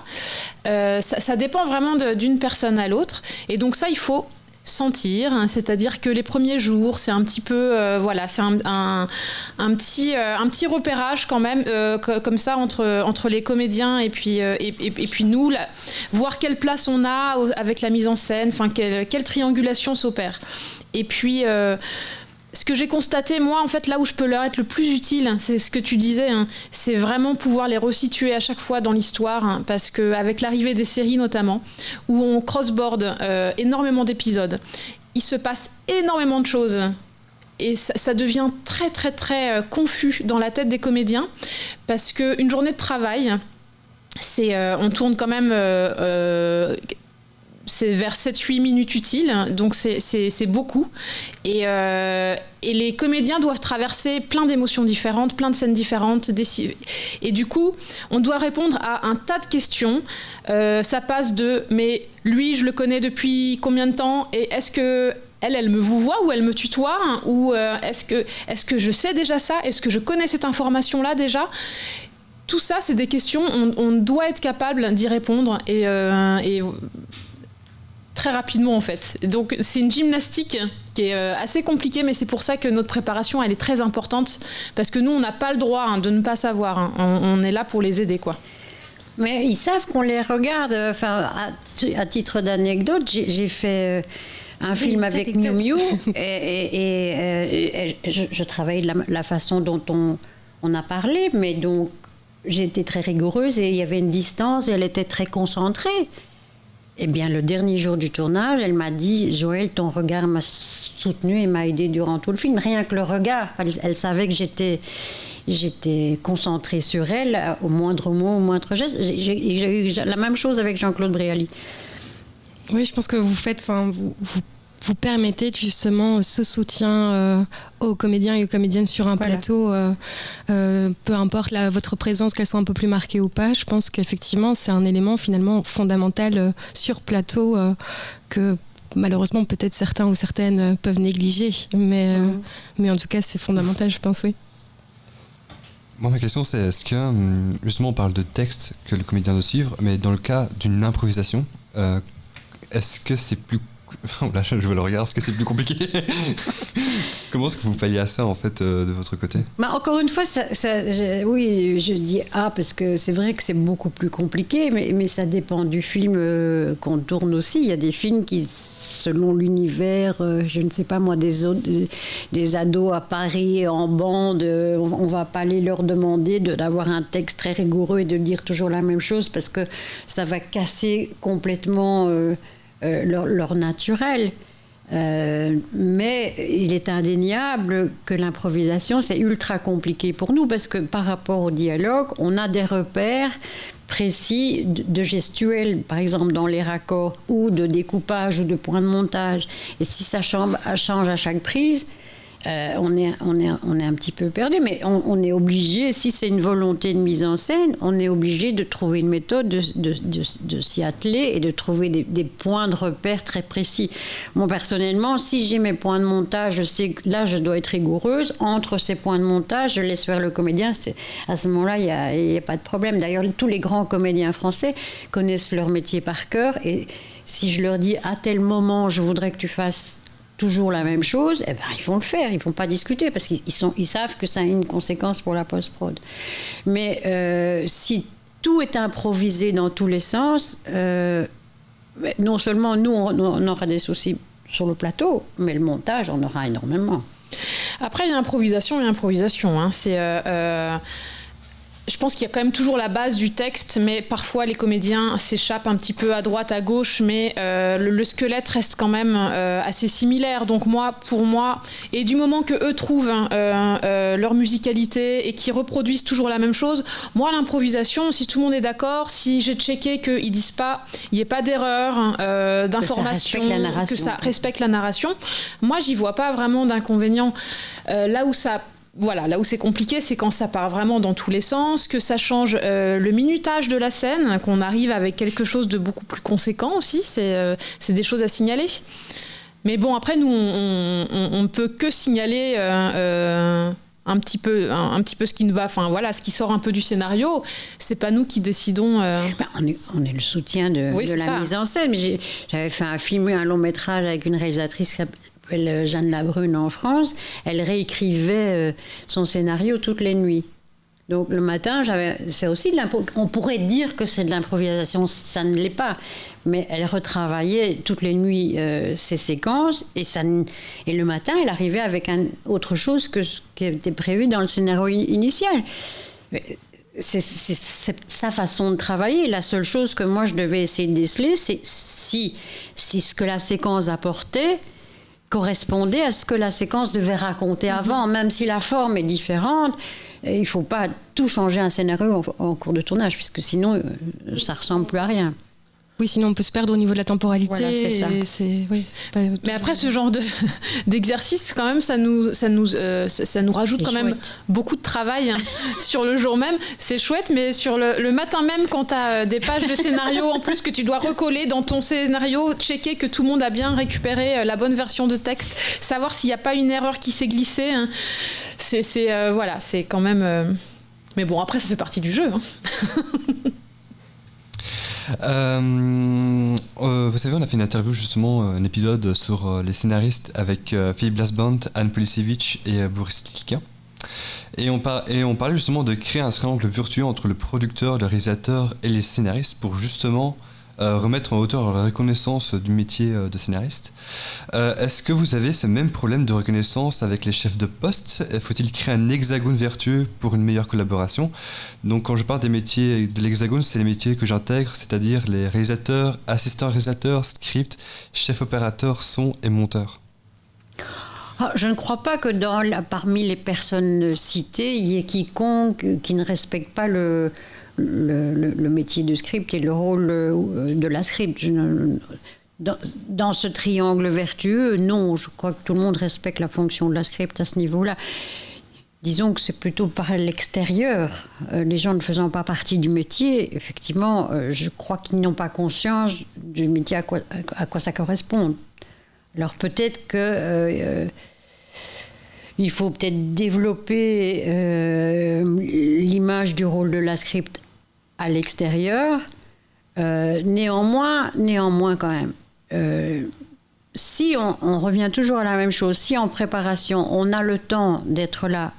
Ça dépend vraiment d'une personne à l'autre. Et donc ça, il faut sentir, c'est-à-dire que les premiers jours, c'est un petit peu, c'est un petit repérage quand même, comme ça entre les comédiens et puis nous, voir quelle place on a avec la mise en scène, enfin quelle triangulation s'opère. Et puis ce que j'ai constaté, moi, en fait, là où je peux leur être le plus utile, c'est ce que tu disais, c'est vraiment pouvoir les resituer à chaque fois dans l'histoire, parce qu'avec l'arrivée des séries notamment, où on crossboard énormément d'épisodes, il se passe énormément de choses. Et ça devient très, très, très confus dans la tête des comédiens, parce qu'une journée de travail, on tourne quand même... c'est vers 7-8 minutes utiles, donc c'est beaucoup. Et les comédiens doivent traverser plein d'émotions différentes, plein de scènes différentes. Et du coup, on doit répondre à un tas de questions. Ça passe de « mais lui, je le connais depuis combien de temps ? Et est-ce que elle me vous voit ou elle me tutoie ? Ou est-ce que je sais déjà ça ? Est-ce que je connais cette information-là déjà ?» Tout ça, c'est des questions, on doit être capable d'y répondre et très rapidement en fait. Donc c'est une gymnastique qui est assez compliquée, mais c'est pour ça que notre préparation elle est très importante, parce que nous on n'a pas le droit de ne pas savoir, on est là pour les aider quoi. Mais ils savent qu'on les regarde. Enfin, à titre d'anecdote, j'ai fait un film avec Miu Miu et je travaille de la façon dont on a parlé, mais donc j'ai été très rigoureuse et il y avait une distance et elle était très concentrée. Eh bien, le dernier jour du tournage, elle m'a dit « Joëlle, ton regard m'a soutenue et m'a aidée durant tout le film. » Rien que le regard. Elle savait que j'étais concentrée sur elle, au moindre mot, au moindre geste. J'ai eu la même chose avec Jean-Claude Brialy. Oui, je pense que vous permettez justement ce soutien aux comédiens et aux comédiennes sur un plateau, peu importe votre présence, qu'elle soit un peu plus marquée ou pas. Je pense qu'effectivement, c'est un élément finalement fondamental sur plateau que malheureusement peut-être certains ou certaines peuvent négliger. Mais en tout cas, c'est fondamental, je pense, oui. Moi, ma question, c'est est-ce que, justement, on parle de texte que le comédien doit suivre, mais dans le cas d'une improvisation, est-ce que c'est plus... Oh là, je vois le regard, est-ce que c'est plus compliqué? Comment est-ce que vous palliez à ça, en fait, de votre côté? Encore une fois, oui, je dis parce que c'est vrai que c'est beaucoup plus compliqué, mais ça dépend du film qu'on tourne aussi. Il y a des films qui, selon l'univers, je ne sais pas moi, des ados à Paris en bande, on ne va pas aller leur demander d'avoir un texte très rigoureux et de dire toujours la même chose, parce que ça va casser complètement... leur naturel. Mais il est indéniable que l'improvisation, c'est ultra compliqué pour nous, parce que par rapport au dialogue, on a des repères précis de gestuels, par exemple dans les raccords, ou de découpage ou de point de montage. Et si ça change à chaque prise, on est un petit peu perdu, mais on est obligé, si c'est une volonté de mise en scène, on est obligé de trouver une méthode, de s'y atteler et de trouver des points de repère très précis. Moi, personnellement, si j'ai mes points de montage, je sais que là, je dois être rigoureuse. Entre ces points de montage, je laisse faire le comédien. À ce moment-là, il n'y a pas de problème. D'ailleurs, tous les grands comédiens français connaissent leur métier par cœur. Et si je leur dis, à tel moment, je voudrais que tu fasses toujours la même chose, eh ben, ils vont le faire, ils ne vont pas discuter parce qu'ils savent que ça a une conséquence pour la post-prod. Mais si tout est improvisé dans tous les sens, non seulement nous, on aura des soucis sur le plateau, mais le montage, on aura énormément. Après, il y a improvisation et improvisation. Hein. Je pense qu'il y a quand même toujours la base du texte, mais parfois les comédiens s'échappent un petit peu à droite, à gauche, mais le squelette reste quand même assez similaire. Donc pour moi, et du moment que eux trouvent leur musicalité et qu'ils reproduisent toujours la même chose, moi l'improvisation, si tout le monde est d'accord, si j'ai checké qu'ils disent pas, il n'y ait pas d'erreur, d'information, que ça respecte la narration, moi j'y vois pas vraiment d'inconvénient. Là où c'est compliqué, c'est quand ça part vraiment dans tous les sens, que ça change le minutage de la scène, qu'on arrive avec quelque chose de beaucoup plus conséquent aussi, c'est des choses à signaler. Mais bon, après, nous, on ne peut que signaler un petit peu ce qui nous va, enfin voilà, ce qui sort un peu du scénario. C'est pas nous qui décidons. On est le soutien de la mise en scène. J'avais fait un long métrage avec une réalisatrice qui s'appelle Jeanne Labrune en France. Elle réécrivait son scénario toutes les nuits. Donc le matin, c'est aussi on pourrait dire que c'est de l'improvisation, ça ne l'est pas, mais elle retravaillait toutes les nuits ses séquences et le matin, elle arrivait avec autre chose que ce qui était prévu dans le scénario initial. C'est sa façon de travailler. La seule chose que moi je devais essayer de déceler, c'est si ce que la séquence apportait correspondait à ce que la séquence devait raconter avant, même si la forme est différente. Il ne faut pas tout changer un scénario en cours de tournage, puisque sinon, ça ne ressemble plus à rien. Oui, sinon on peut se perdre au niveau de la temporalité. Voilà, c'est ça. Mais après, ce genre d'exercice, quand même, ça nous rajoute quand même beaucoup de travail sur le jour même. C'est chouette, mais sur le matin même, quand tu as des pages de scénario, en plus que tu dois recoller dans ton scénario, checker que tout le monde a bien récupéré la bonne version de texte, savoir s'il n'y a pas une erreur qui s'est glissée. Hein. Voilà, c'est quand même... Mais bon, après, ça fait partie du jeu. Hein. Vous savez, on a fait une interview justement, un épisode sur les scénaristes avec Philippe Blasband, Anne Polisevich et Boris Tilka. Et on parlait justement de créer un triangle vertueux entre le producteur, le réalisateur et les scénaristes pour justement remettre en hauteur la reconnaissance du métier de scénariste. Est-ce que vous avez ce même problème de reconnaissance avec les chefs de poste ? Faut-il créer un hexagone vertueux pour une meilleure collaboration ? Donc quand je parle des métiers de l'hexagone, c'est les métiers que j'intègre, c'est-à-dire les réalisateurs, assistants réalisateurs, script, chef opérateur, son et monteur. Je ne crois pas que parmi les personnes citées, il y ait quiconque qui ne respecte pas le métier de script et le rôle de la script. Dans ce triangle vertueux, non, je crois que tout le monde respecte la fonction de la script à ce niveau-là. Disons que c'est plutôt par l'extérieur, les gens ne faisant pas partie du métier, effectivement, je crois qu'ils n'ont pas conscience du métier à quoi ça correspond. Alors peut-être que... il faut peut-être développer l'image du rôle de la script à l'extérieur. Néanmoins quand même, si on revient toujours à la même chose, si en préparation on a le temps d'être là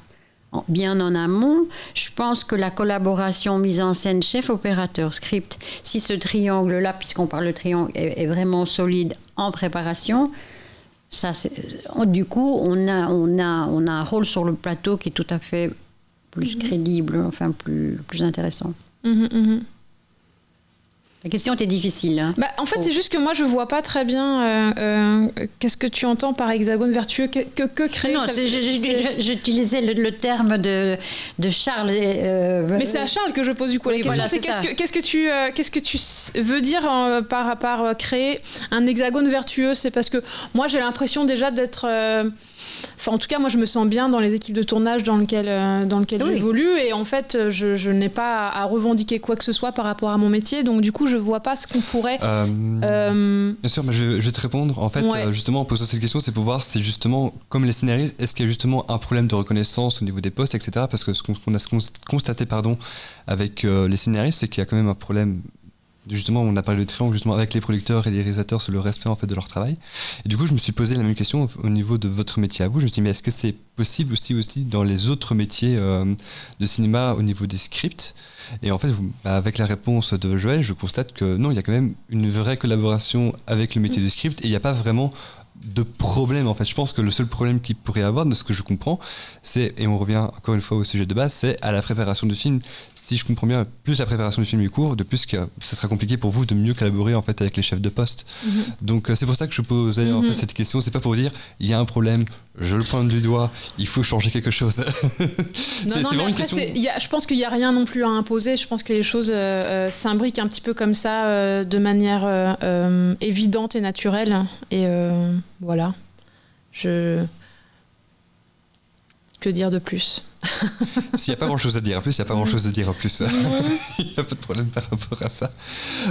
bien en amont, je pense que la collaboration mise en scène chef-opérateur-script, si ce triangle-là, puisqu'on parle de triangle, est vraiment solide en préparation, ça, du coup, on a un rôle sur le plateau qui est tout à fait plus crédible, enfin plus intéressant. La question était difficile. Hein. En fait, c'est juste que moi, je ne vois pas très bien qu'est-ce que tu entends par hexagone vertueux, que créer. Non, j'utilisais le terme de Charles. Mais c'est à Charles que je pose du coup la question. Voilà, qu'est-ce que tu veux dire par créer un hexagone vertueux ? C'est parce que moi, j'ai l'impression déjà d'être... en tout cas, moi, je me sens bien dans les équipes de tournage dans lesquelles j'évolue. Et en fait, je n'ai pas à revendiquer quoi que ce soit par rapport à mon métier. Donc, du coup, je ne vois pas ce qu'on pourrait... Bien sûr, mais je vais te répondre. En fait, justement, en posant cette question, c'est pour voir, c'est justement, comme les scénaristes, est-ce qu'il y a justement un problème de reconnaissance au niveau des postes, etc. Parce que ce qu'on a constaté avec les scénaristes, c'est qu'il y a quand même un problème justement, on a parlé de triangle justement avec les producteurs et les réalisateurs sur le respect en fait de leur travail. Et du coup, je me suis posé la même question au niveau de votre métier à vous. Je me suis dit, mais est-ce que c'est possible aussi dans les autres métiers de cinéma au niveau des scripts? Et en fait, avec la réponse de Joël, je constate que non, il y a quand même une vraie collaboration avec le métier du script et il n'y a pas vraiment de problème. En fait, je pense que le seul problème qu'il pourrait y avoir, de ce que je comprends, c'est, et on revient encore une fois au sujet de base, c'est à la préparation du film. Si je comprends bien, plus la préparation du film est court, de plus que ça sera compliqué pour vous de mieux collaborer en fait avec les chefs de poste. Donc c'est pour ça que je posais en fait cette question. C'est pas pour dire il y a un problème, je le pointe du doigt, il faut changer quelque chose. C'est vraiment une question. Je pense qu'il n'y a rien non plus à imposer. Je pense que les choses s'imbriquent un petit peu comme ça, de manière évidente et naturelle. Et voilà. Que dire de plus? S'il n'y a pas grand-chose à dire en plus, il n'y a pas grand-chose à dire en plus. Il n'y a pas de problème par rapport à ça.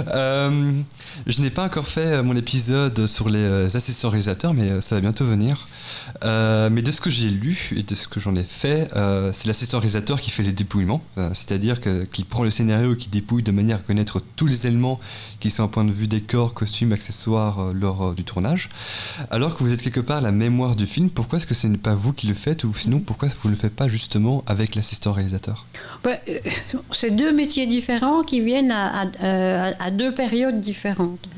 Je n'ai pas encore fait mon épisode sur les assistants réalisateurs, mais ça va bientôt venir. Mais de ce que j'ai lu et de ce que j'en ai fait, c'est l'assistant réalisateur qui fait les dépouillements, c'est-à-dire qu'il prend le scénario et qui dépouille de manière à connaître tous les éléments qui sont à point de vue décor, costumes, accessoires lors du tournage. Alors que vous êtes quelque part la mémoire du film, pourquoi est-ce que ce n'est pas vous qui le faites, ou sinon pourquoi vous ne le faites pas justement avec l'assistant réalisateur? C'est deux métiers différents qui viennent à deux périodes différentes.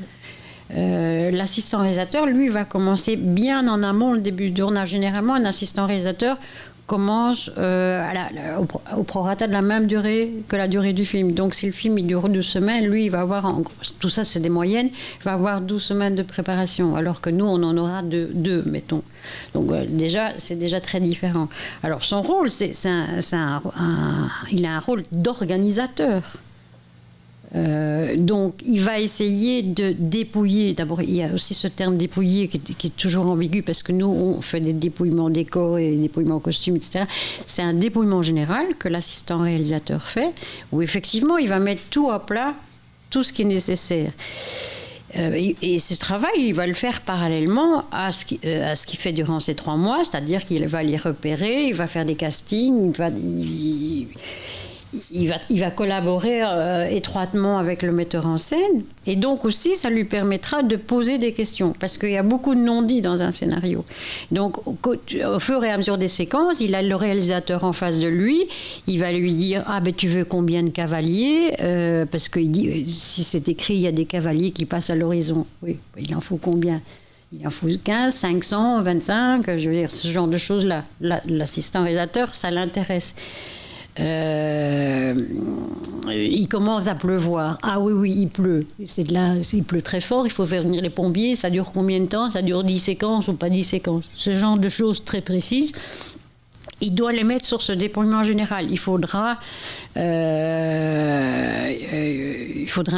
L'assistant réalisateur, lui, va commencer bien en amont le début du tournage. Généralement, un assistant réalisateur commence au prorata de la même durée que la durée du film. Donc, si le film il dure 12 semaines, lui, il va avoir, tout ça c'est des moyennes, il va avoir 12 semaines de préparation, alors que nous, on en aura deux, mettons. Donc, c'est déjà très différent. Alors, son rôle, il a un rôle d'organisateur. Donc, il va essayer de dépouiller. D'abord, il y a aussi ce terme dépouiller qui est toujours ambigu parce que nous, on fait des dépouillements décors et des dépouillements costumes, etc. C'est un dépouillement général que l'assistant réalisateur fait, où effectivement, il va mettre tout à plat, tout ce qui est nécessaire. Et ce travail, il va le faire parallèlement à ce qu'il fait durant ces 3 mois, c'est-à-dire qu'il va les repérer, il va faire des castings, il va collaborer étroitement avec le metteur en scène, et donc aussi ça lui permettra de poser des questions parce qu'il y a beaucoup de non-dits dans un scénario. Donc au fur et à mesure des séquences, il a le réalisateur en face de lui, il va lui dire tu veux combien de cavaliers, parce qu'il dit si c'est écrit il y a des cavaliers qui passent à l'horizon, oui, il en faut combien? Il en faut 15, 500, 25, je veux dire ce genre de choses là. L'assistant réalisateur, ça l'intéresse. Il commence à pleuvoir. Ah oui, il pleut. Il pleut très fort, il faut faire venir les pompiers. Ça dure combien de temps? Ça dure 10 séquences ou pas 10 séquences? Ce genre de choses très précises, il doit les mettre sur ce dépouillement général. Il faudra un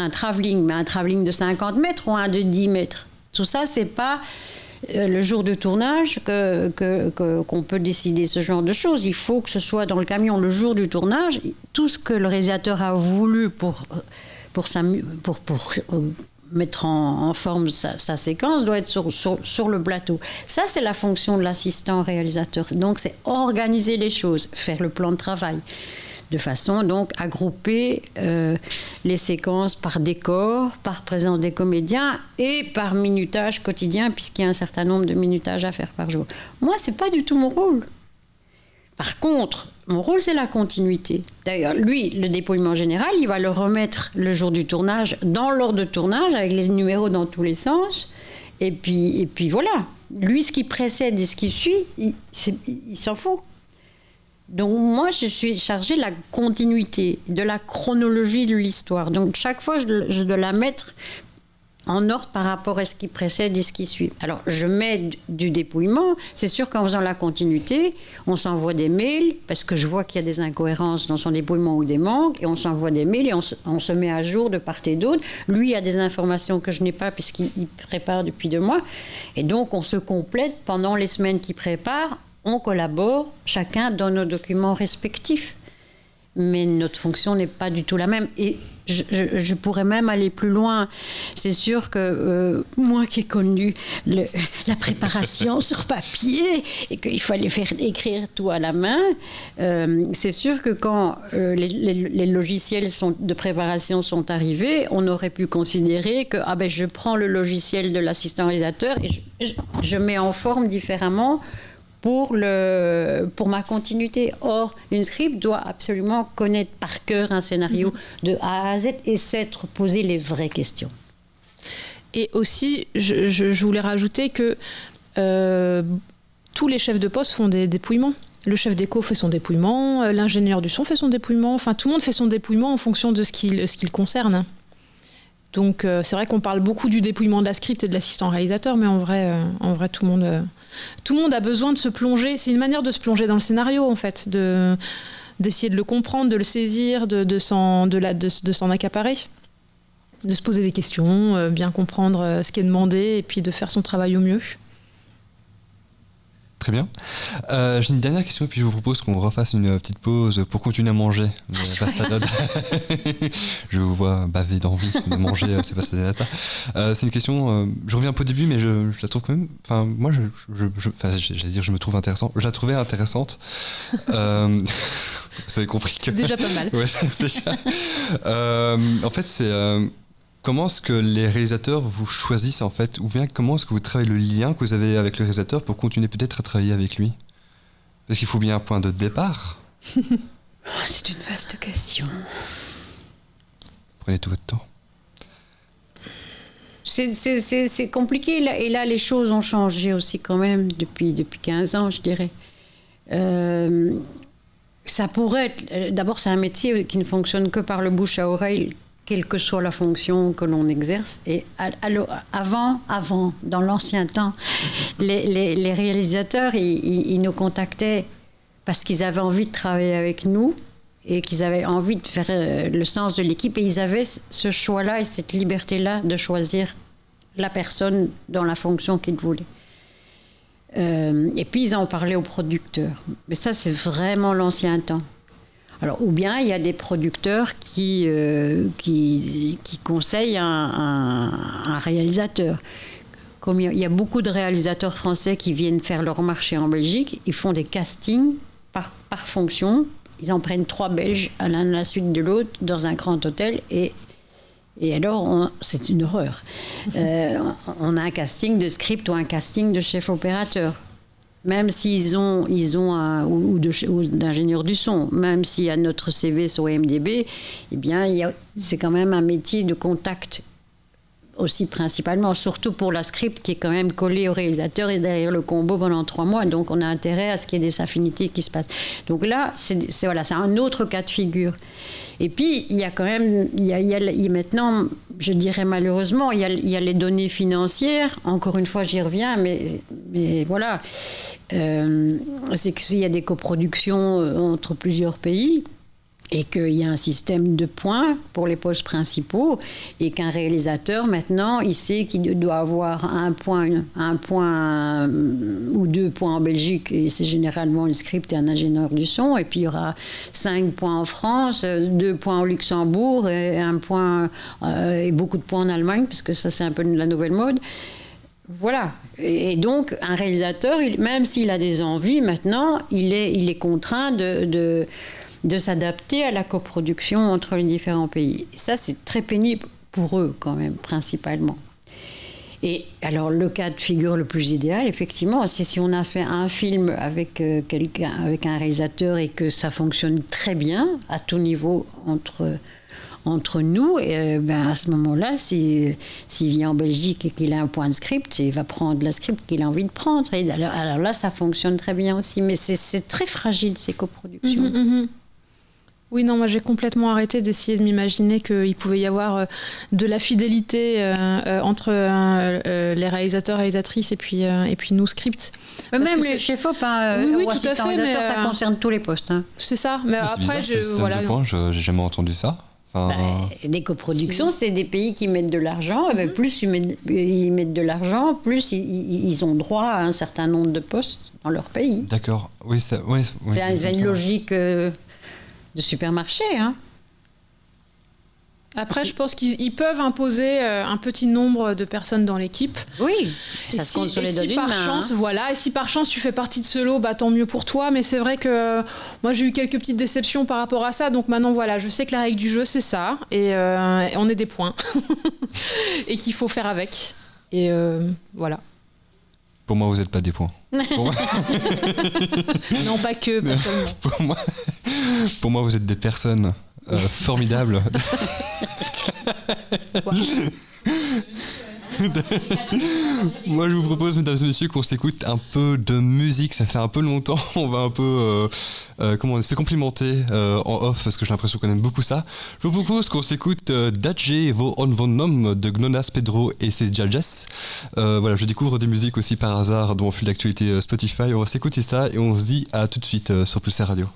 travelling, mais un travelling de 50 mètres ou un de 10 mètres. Tout ça, c'est pas le jour de tournage qu'on peut décider ce genre de choses. Il faut que ce soit dans le camion le jour du tournage. Tout ce que le réalisateur a voulu pour mettre en forme sa séquence doit être sur le plateau. Ça, c'est la fonction de l'assistant réalisateur. Donc, c'est organiser les choses, faire le plan de travail, de façon donc à grouper les séquences par décor, par présence des comédiens et par minutage quotidien, puisqu'il y a un certain nombre de minutages à faire par jour. Moi, c'est pas du tout mon rôle. Par contre, mon rôle, c'est la continuité. D'ailleurs, lui, le dépouillement général, il va le remettre le jour du tournage, dans l'ordre de tournage, avec les numéros dans tous les sens. Et puis voilà. Lui, ce qui précède et ce qui suit, il s'en fout. Donc moi, je suis chargée de la continuité, de la chronologie de l'histoire. Donc chaque fois, je dois la mettre en ordre par rapport à ce qui précède et ce qui suit. Alors, je mets du dépouillement. C'est sûr qu'en faisant la continuité, on s'envoie des mails, parce que je vois qu'il y a des incohérences dans son dépouillement ou des manques, et on s'envoie des mails et on se met à jour de part et d'autre. Lui a des informations que je n'ai pas, puisqu'il prépare depuis 2 mois. Et donc, on se complète pendant les semaines qu'il prépare. On collabore, chacun dans nos documents respectifs. Mais notre fonction n'est pas du tout la même. Et je pourrais même aller plus loin. C'est sûr que moi qui ai connu la préparation sur papier et qu'il fallait faire écrire tout à la main, c'est sûr que quand les logiciels de préparation sont arrivés, on aurait pu considérer que je prends le logiciel de l'assistant réalisateur et je mets en forme différemment pour ma continuité. Or, une script doit absolument connaître par cœur un scénario de A à Z et s'être posé les vraies questions. Et aussi, je voulais rajouter que tous les chefs de poste font des dépouillements. Le chef d'éco fait son dépouillement, l'ingénieur du son fait son dépouillement, enfin tout le monde fait son dépouillement en fonction de ce qui le concerne. Donc c'est vrai qu'on parle beaucoup du dépouillement de la script et de l'assistant réalisateur, mais en vrai tout le monde a besoin de se plonger. C'est une manière de se plonger dans le scénario, en fait, d'essayer de le comprendre, de le saisir, de s'en accaparer, de se poser des questions, bien comprendre ce qui est demandé et puis de faire son travail au mieux. Très bien. J'ai une dernière question et puis je vous propose qu'on refasse une petite pause pour continuer à manger le pasta Dodd. Je vous vois baver d'envie de manger ces pasta nata. C'est une question, je reviens un peu au début, mais je la trouve quand même... Enfin, moi, j'allais dire je me trouve intéressant. Je la trouvais intéressante. Vous avez compris que... C'est déjà pas mal. Ouais, c'est déjà... en fait, c'est... Comment est-ce que les réalisateurs vous choisissent en fait, ou bien comment est-ce que vous travaillez le lien que vous avez avec le réalisateur pour continuer peut-être à travailler avec lui? Parce qu'il faut bien un point de départ. C'est une vaste question. Prenez tout votre temps. C'est compliqué, là, et là les choses ont changé aussi quand même depuis 15 ans, je dirais. Ça pourrait être... D'abord, c'est un métier qui ne fonctionne que par le bouche à oreille, quelle que soit la fonction que l'on exerce. Et avant, dans l'ancien temps, les réalisateurs, ils nous contactaient parce qu'ils avaient envie de travailler avec nous et qu'ils avaient envie de faire le sens de l'équipe. Et ils avaient ce choix-là et cette liberté-là de choisir la personne dans la fonction qu'ils voulaient. Et puis, ils en parlaient aux producteurs. Mais ça, c'est vraiment l'ancien temps. Alors, ou bien il y a des producteurs qui conseillent un réalisateur. Comme il y a beaucoup de réalisateurs français qui viennent faire leur marché en Belgique, ils font des castings par fonction. Ils en prennent 3 Belges à l'un à la suite de l'autre dans un grand hôtel et alors, c'est une horreur. On a un casting de script ou un casting de chef opérateur. Même s'ils ont ou d'ingénieur du son, même si à notre CV sur IMDb, eh bien, c'est quand même un métier de contact aussi principalement, surtout pour la script qui est quand même collée au réalisateur et derrière le combo pendant 3 mois. Donc, on a intérêt à ce qu'il y ait des affinités qui se passent. Donc là, c'est un autre cas de figure. Et puis, il y a quand même, maintenant, je dirais malheureusement, il y a les données financières. Encore une fois, j'y reviens, mais voilà. C'est qu'il y a des coproductions entre plusieurs pays et qu'il y a un système de points pour les postes principaux et qu'un réalisateur, maintenant, il sait qu'il doit avoir un point ou 2 points en Belgique, et c'est généralement une script et un ingénieur du son, et puis il y aura 5 points en France, 2 points au Luxembourg et 1 point et beaucoup de points en Allemagne, parce que ça, c'est un peu la nouvelle mode. Voilà. Et donc, un réalisateur, même s'il a des envies, maintenant, il est contraint de s'adapter à la coproduction entre les différents pays. Et ça, c'est très pénible pour eux, quand même, principalement. Et alors, le cas de figure le plus idéal, effectivement, c'est si on a fait un film avec quelqu'un, avec un réalisateur et que ça fonctionne très bien, à tout niveau, entre nous, et à ce moment-là, s'il vient en Belgique et qu'il a un point de script, il va prendre la script qu'il a envie de prendre. Et alors là, ça fonctionne très bien aussi. Mais c'est très fragile, ces coproductions. Oui, non, moi j'ai complètement arrêté d'essayer de m'imaginer qu'il pouvait y avoir de la fidélité entre les réalisateurs, réalisatrices et puis nous, script. Même les chefs-op, oui, ou assistants réalisateurs, ça concerne tous les postes. Hein. C'est ça, mais après, de points, j'ai jamais entendu ça. Des coproductions, c'est des pays qui mettent de l'argent. Plus ils mettent de l'argent, plus ils ont droit à un certain nombre de postes dans leur pays. D'accord. Oui, c'est une logique de supermarché. Hein. Après, je pense qu'ils peuvent imposer un petit nombre de personnes dans l'équipe. Oui, Et ça se compte sur les doigts si d'une par main. chance, voilà, et si par chance tu fais partie de ce lot, bah tant mieux pour toi. Mais c'est vrai que moi j'ai eu quelques petites déceptions par rapport à ça. Donc maintenant voilà, je sais que la règle du jeu c'est ça, et on est des points et qu'il faut faire avec. Et voilà. Pour moi, vous n'êtes pas des points. Pour moi, Non, pas que, pas seulement. pour moi, vous êtes des personnes formidables. Moi, je vous propose, mesdames et messieurs, qu'on s'écoute un peu de musique. Ça fait un peu longtemps. On va un peu se complimenter en off parce que j'ai l'impression qu'on aime beaucoup ça. Je vous propose qu'on s'écoute Dadje Vo On Von Nom de Gnonas Pedro et ses Jaljas. Voilà, je découvre des musiques aussi par hasard dans mon fil d'actualité Spotify. On va s'écouter ça et on se dit à tout de suite sur Plus Radio.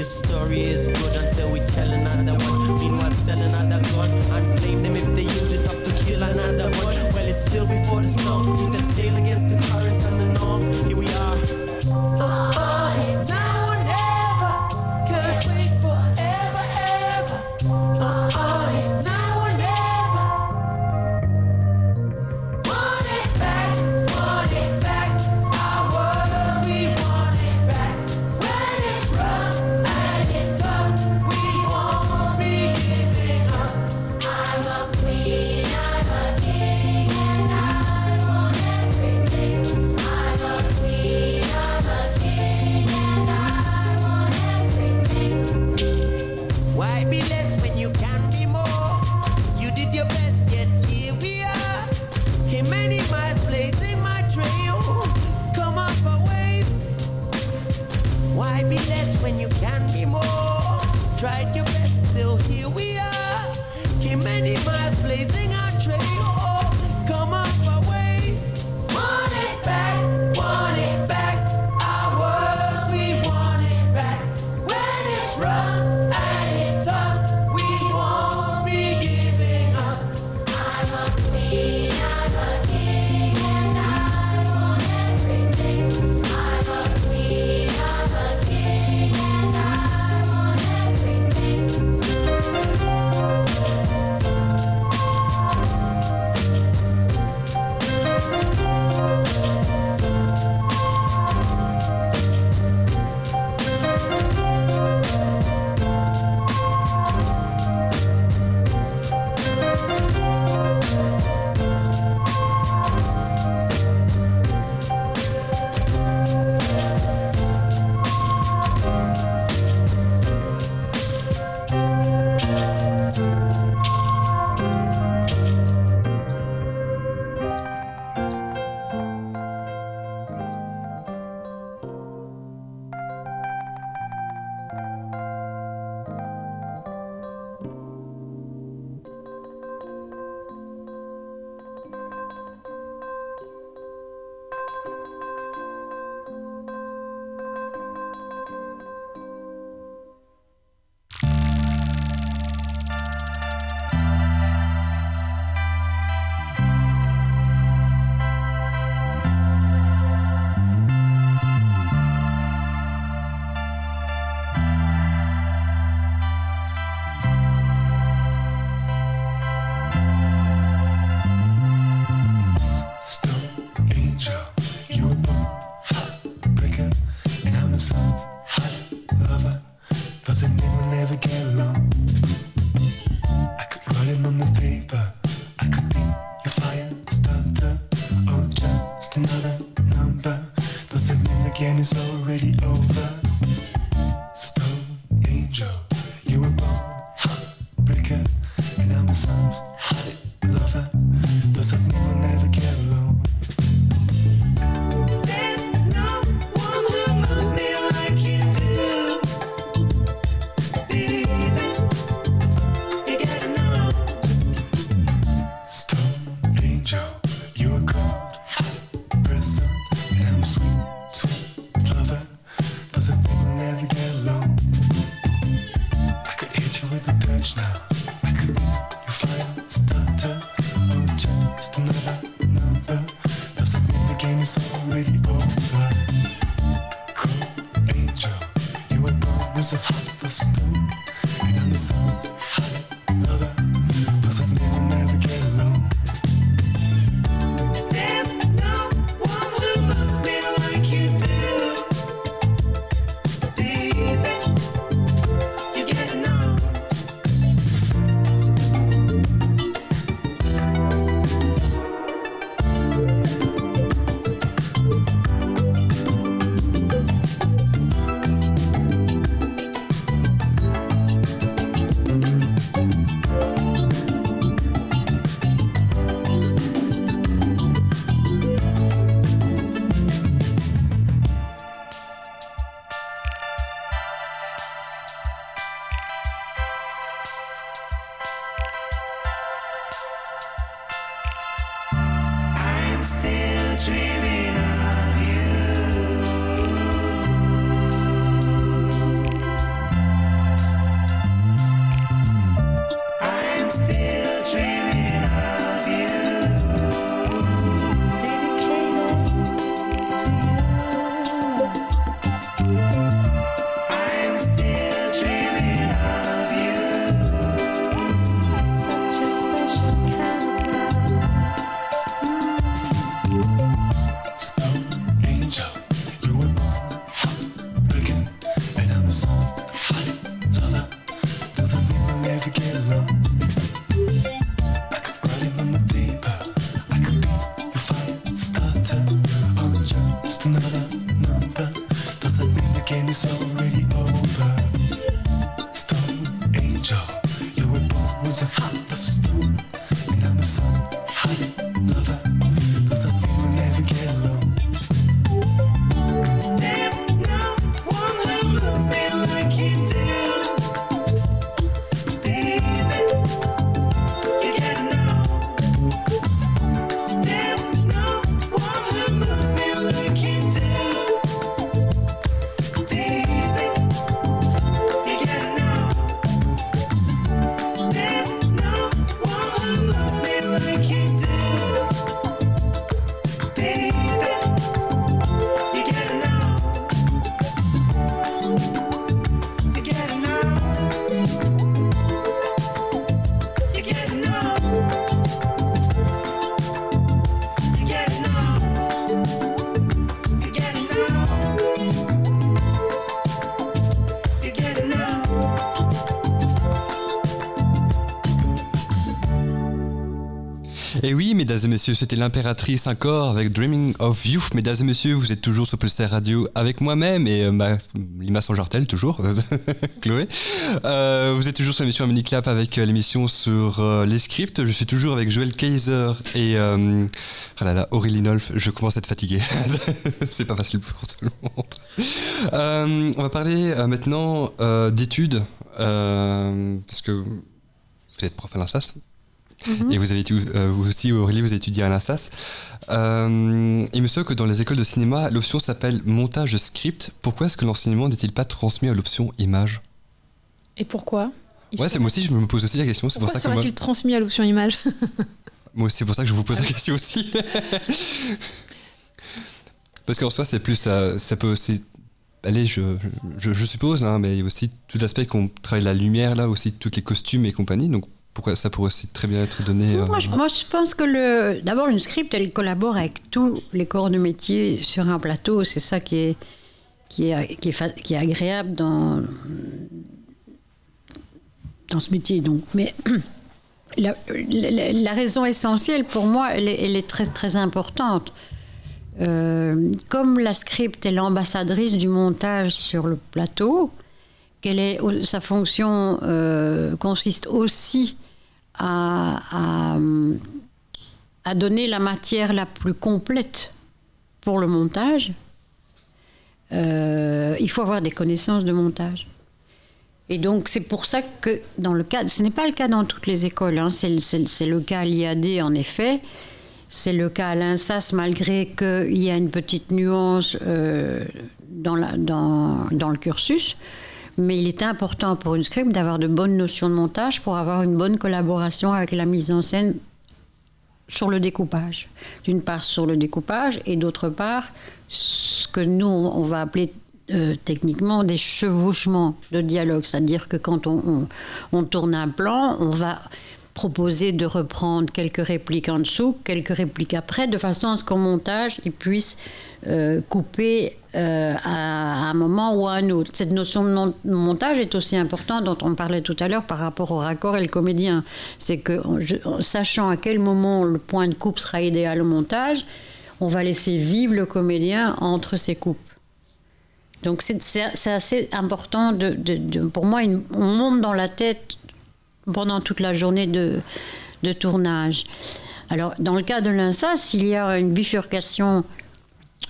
This story is good until we tell another one. Meanwhile, sell another gun and blame them if they use it up to kill another one. Well, it's still before the storm. We set sail against the currents and the norms. Here we are. It's now or never. Can't wait forever, ever. It's now or never. Want it back, want it back. Our world, we want it back. When it's rough and it's tough, we won't be giving up. I'm a queen, I'm a king, and I want everything. I'm a queen, I'm a king, and I want everything. Why be less when you can be more? You did your best, yet here we are. Came many miles blazing my trail. Come off our waves. Why be less when you can be more? Tried your best, still here we are. Came many miles blazing our trail. Come off our waves. Want it back, want it back. Our world, we want it back. When it's rough and it's tough, we won't be giving up. I'm a queen, I'm a king, and I want everything. I'm a queen, I'm a king, and I want everything. again is already over. Stone angel, you were born heartbreaker, and I'm a soft-hearted lover. Does that mean we'll never get along? There's no one who loves me like you do, baby. You gotta know. Stone angel, you're a cold-hearted person, and I'm a sweet, sweet lover. Does that mean we'll never get along? I could hit you with a touch now. I could be your fire starter, or just another number. Does that mean the game is already over? Cool angel, you were born as a heart of stone, and I'm a soft-hearted lover. Does that mean we'll never get along? There's no one who loves me like you do, baby. You gotta know. soft-hearted lover doesn't mean we'll never get along. I could write it on the paper, I could be your fire starter, or just another number. Doesn't mean the game is already over. Stone angel, you were born with a heart of stone, and I'm a soft-hearted lover. Doesn't mean we'll never get along. There's no one who loves me like you do, baby. You gotta know. There's no one who loves me like you do, baby. You gotta know. There's no one who loves me like you do, baby. You gotta know. You gotta know. You gotta know. You gotta know. You gotta know. You gotta know. Et oui, mesdames et messieurs, c'était l'impératrice encore avec Dreaming of You. Mesdames et messieurs, vous êtes toujours sur Pulsar Radio avec moi-même et Lima Sanjartel, toujours, Chloé. Vous êtes toujours sur l'émission Mini Clap avec l'émission sur les scripts. Je suis toujours avec Joël Kaiser et Aurélie Nolf. Je commence à être fatigué. C'est pas facile pour tout le monde. On va parler maintenant d'études, parce que vous êtes prof à l'INSAS. Et vous avez vous aussi, Aurélie, vous étudiez à l'INSAS. Il me semble que dans les écoles de cinéma, l'option s'appelle montage de script. Pourquoi est-ce que l'enseignement n'est-il pas transmis à l'option image? Et pourquoi Ouais, moi aussi, je me pose aussi la question. C'est Pourquoi pour ça que serait-il transmis à l'option image? Moi, c'est pour ça que je vous pose la question aussi. Parce qu'en soi, c'est plus ça peut aussi. Allez, je suppose, hein, mais il y a aussi tout l'aspect qu'on travaille la lumière, là, aussi, tous les costumes et compagnie. Donc, pourquoi ça pourrait aussi très bien être donné Moi, je pense que d'abord, une script, elle collabore avec tous les corps de métier sur un plateau. C'est ça qui est agréable dans ce métier. Donc. Mais la raison essentielle, pour moi, elle est très, très importante. Comme la script est l'ambassadrice du montage sur le plateau, sa fonction consiste aussi à donner la matière la plus complète pour le montage, il faut avoir des connaissances de montage. Et donc c'est pour ça que dans le cas, ce n'est pas le cas dans toutes les écoles, hein, c'est le cas à l'IAD en effet, c'est le cas à l'INSAS malgré qu'il y a une petite nuance dans le cursus. Mais il est important pour une script d'avoir de bonnes notions de montage pour avoir une bonne collaboration avec la mise en scène sur le découpage. D'une part sur le découpage et d'autre part ce que nous on va appeler techniquement des chevauchements de dialogue. C'est-à-dire que quand on tourne un plan, on va proposer de reprendre quelques répliques en dessous, quelques répliques après, de façon à ce qu'en montage, ils puissent couper à un moment ou à un autre. Cette notion de montage est aussi importante, dont on parlait tout à l'heure, par rapport au raccord et le comédien. C'est que, sachant à quel moment le point de coupe sera idéal au montage, on va laisser vivre le comédien entre ces coupes. Donc c'est assez important, pour moi, on monte dans la tête pendant toute la journée de tournage. Alors, dans le cas de l'INSAS, il y a une bifurcation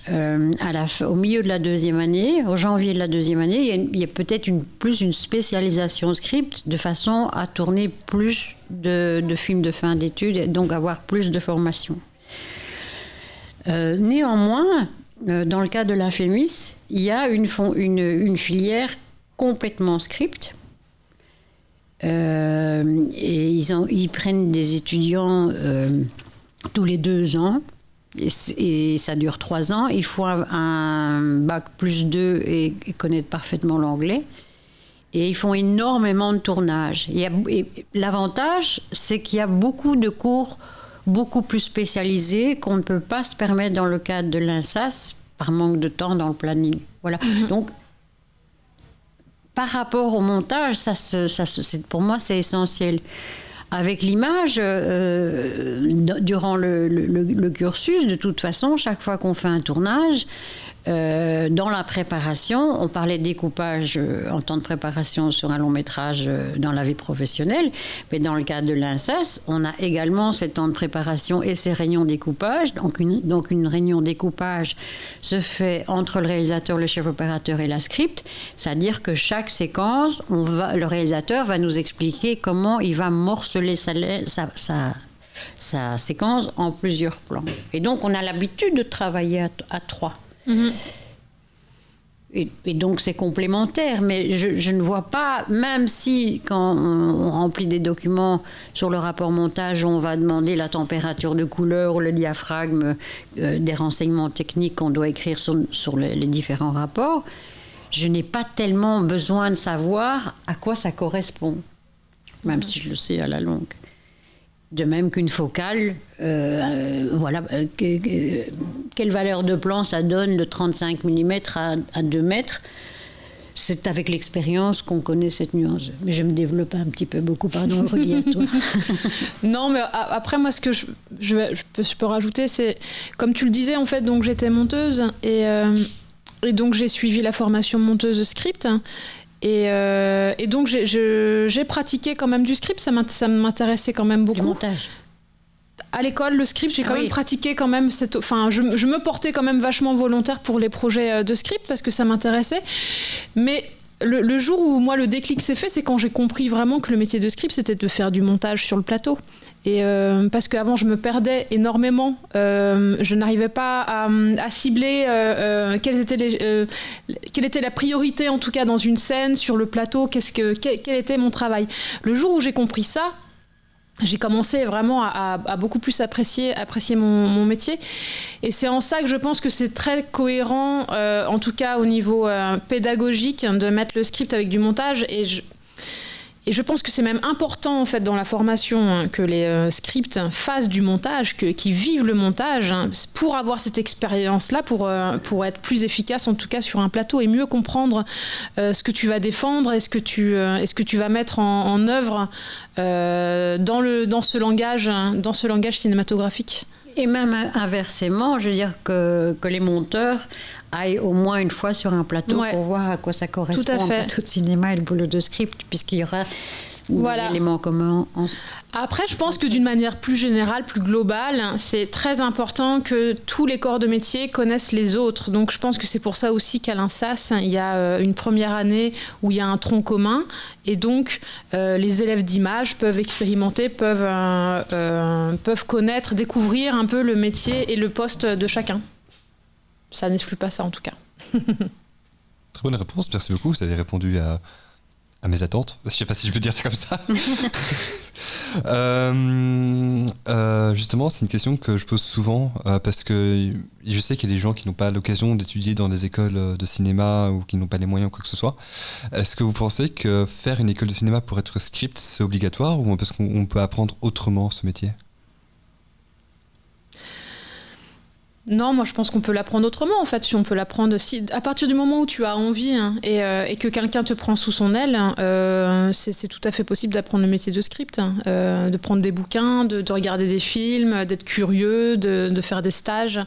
au milieu de la deuxième année, au janvier de la deuxième année, il y a peut-être plus une spécialisation script de façon à tourner plus de films de fin d'études et donc avoir plus de formation. Néanmoins, dans le cas de la FEMIS, il y a une filière complètement script. Et ils prennent des étudiants tous les 2 ans et ça dure 3 ans. Il faut un bac +2 et connaître parfaitement l'anglais. Et ils font énormément de tournages. L'avantage, c'est qu'il y a beaucoup de cours beaucoup plus spécialisés qu'on ne peut pas se permettre dans le cadre de l'INSAS par manque de temps dans le planning. Voilà. Donc, par rapport au montage, pour moi, c'est essentiel. Avec l'image, durant le cursus, de toute façon, chaque fois qu'on fait un tournage, dans la préparation, on parlait de découpage en temps de préparation sur un long métrage dans la vie professionnelle, mais dans le cadre de l'INSAS, on a également ces temps de préparation et ces réunions découpage. Donc une réunion découpage se fait entre le réalisateur, le chef opérateur et la script, c'est-à-dire que chaque séquence, le réalisateur va nous expliquer comment il va morceler sa séquence en plusieurs plans. Et donc on a l'habitude de travailler à trois. Et donc c'est complémentaire, mais je ne vois pas, même si quand on remplit des documents sur le rapport montage, on va demander la température de couleur ou le diaphragme, des renseignements techniques qu'on doit écrire sur les différents rapports, je n'ai pas tellement besoin de savoir à quoi ça correspond, même si je le sais à la longue. De même qu'une focale, voilà, quelle valeur de plan ça donne de 35 mm à 2 mètres. C'est avec l'expérience qu'on connaît cette nuance. Mais je me développe un petit peu beaucoup, pardon, Aurélie, à toi. Non, mais après, moi, ce que je peux rajouter, c'est, comme tu le disais, en fait, donc j'étais monteuse et donc j'ai suivi la formation monteuse script. Et donc j'ai pratiqué quand même du script, ça m'intéressait quand même beaucoup. Du montage. À l'école, le script, j'ai quand même pratiqué quand même enfin, je me portais quand même vachement volontaire pour les projets de script parce que ça m'intéressait. Mais le jour où moi le déclic s'est fait, c'est quand j'ai compris vraiment que le métier de script, c'était de faire du montage sur le plateau. Et parce qu'avant, je me perdais énormément. Je n'arrivais pas à cibler quelle était la priorité, en tout cas, dans une scène, sur le plateau, quel était mon travail. Le jour où j'ai compris ça, j'ai commencé vraiment à beaucoup plus apprécier mon métier. Et c'est en ça que je pense que c'est très cohérent, en tout cas au niveau pédagogique, de mettre le script avec du montage. Et je pense que c'est même important en fait dans la formation que les scripts fassent du montage, qu'ils vivent le montage pour avoir cette expérience-là, pour être plus efficace en tout cas sur un plateau et mieux comprendre ce que tu vas défendre et ce que tu vas mettre en œuvre dans ce langage cinématographique. Et même inversement, je veux dire que les monteurs aillent au moins une fois sur un plateau pour voir à quoi ça correspond. Tout à fait. Le plateau de cinéma et le boulot de script, puisqu'il y aura des éléments communs. Après, je pense que d'une manière plus générale, plus globale, c'est très important que tous les corps de métier connaissent les autres. Donc je pense que c'est pour ça aussi qu'à l'INSAS, il y a une première année où il y a un tronc commun. Et donc, les élèves d'image peuvent expérimenter, peuvent connaître, découvrir un peu le métier et le poste de chacun. Ça n'exclut pas ça, en tout cas. Très bonne réponse, merci beaucoup. Vous avez répondu à mes attentes. Je ne sais pas si je peux dire ça comme ça. Justement, c'est une question que je pose souvent parce que je sais qu'il y a des gens qui n'ont pas l'occasion d'étudier dans des écoles de cinéma ou qui n'ont pas les moyens ou quoi que ce soit. Est-ce que vous pensez que faire une école de cinéma pour être script, c'est obligatoire ou parce qu'on peut apprendre autrement ce métier ? Non, moi je pense qu'on peut l'apprendre autrement en fait. Si on peut l'apprendre, à partir du moment où tu as envie et que quelqu'un te prend sous son aile, c'est tout à fait possible d'apprendre le métier de script, de prendre des bouquins, de regarder des films, d'être curieux, de faire des stages.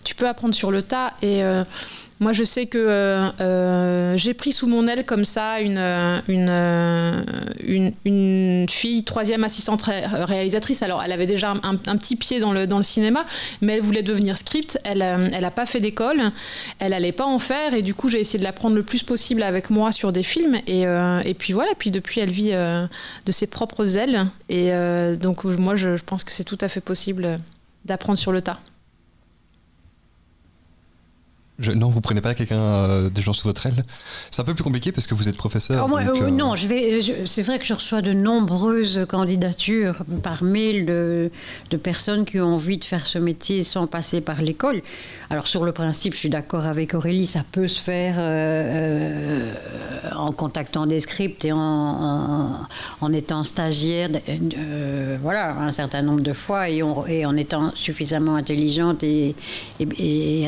Tu peux apprendre sur le tas et moi, je sais que j'ai pris sous mon aile comme ça une fille, 3e assistante réalisatrice. Alors, elle avait déjà un petit pied dans le cinéma, mais elle voulait devenir script. Elle n'a pas fait d'école, elle n'allait pas en faire. Et du coup, j'ai essayé de la prendre le plus possible avec moi sur des films. Et puis voilà, puis depuis, elle vit de ses propres ailes. Et donc, moi, je pense que c'est tout à fait possible d'apprendre sur le tas. Non, vous prenez pas quelqu'un, des gens sous votre aile. C'est un peu plus compliqué parce que vous êtes professeur. Non, c'est vrai que je reçois de nombreuses candidatures par mail de personnes qui ont envie de faire ce métier sans passer par l'école. Alors sur le principe, je suis d'accord avec Aurélie, ça peut se faire en contactant des scripts et en étant stagiaire, voilà, un certain nombre de fois et en étant suffisamment intelligente et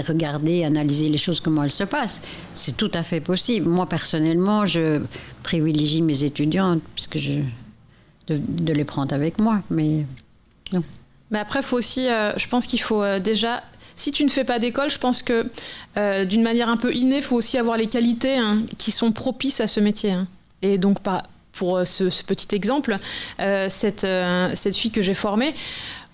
regarder, analyser analyser les choses, comment elles se passent. C'est tout à fait possible. Moi, personnellement, je privilégie mes étudiantes, puisque de les prendre avec moi, mais non. Mais après, faut aussi, je pense qu'il faut déjà... Si tu ne fais pas d'école, je pense que d'une manière un peu innée, il faut aussi avoir les qualités qui sont propices à ce métier. Et donc, pour ce petit exemple, cette fille que j'ai formée,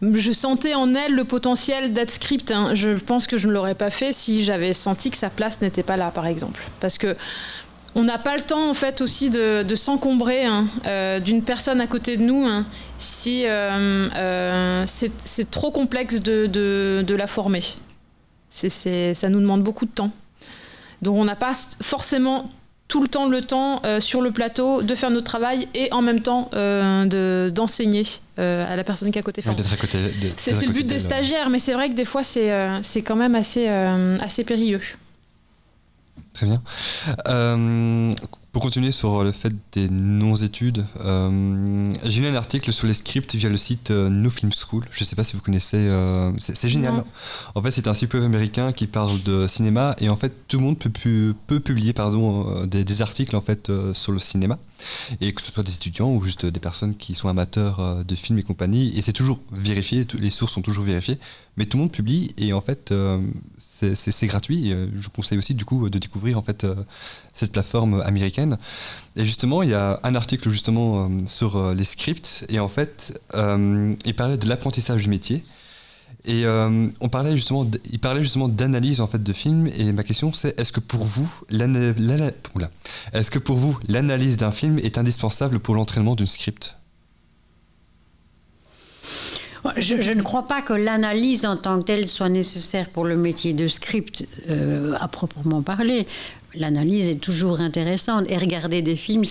je sentais en elle le potentiel d'être script. Je pense que je ne l'aurais pas fait si j'avais senti que sa place n'était pas là, par exemple. Parce que on n'a pas le temps, en fait, aussi de s'encombrer d'une personne à côté de nous si c'est trop complexe de la former. Ça nous demande beaucoup de temps. Donc on n'a pas forcément tout le temps sur le plateau de faire notre travail et en même temps d'enseigner à la personne qui est à côté. D'être à côté c'est le but des stagiaires, mais c'est vrai que des fois c'est quand même assez périlleux. Très bien. Pour continuer sur le fait des non-études, j'ai lu un article sur les scripts via le site No Film School. Je ne sais pas si vous connaissez. C'est génial. Non. En fait, c'est un site web américain qui parle de cinéma et en fait, tout le monde peut publier des articles en fait sur le cinéma, et que ce soit des étudiants ou juste des personnes qui sont amateurs de films et compagnie. Et c'est toujours vérifié, les sources sont toujours vérifiées, mais tout le monde publie et en fait, c'est gratuit. Et je vous conseille aussi du coup de découvrir en fait cette plateforme américaine. Et justement, il y a un article justement sur les scripts et en fait, il parlait de l'apprentissage du métier et il parlait justement d'analyse en fait de films. Et ma question c'est, est-ce que pour vous l'analyse d'un film est indispensable pour l'entraînement d'un script? Je ne crois pas que l'analyse en tant que telle soit nécessaire pour le métier de script à proprement parler. L'analyse est toujours intéressante. Et regarder des films,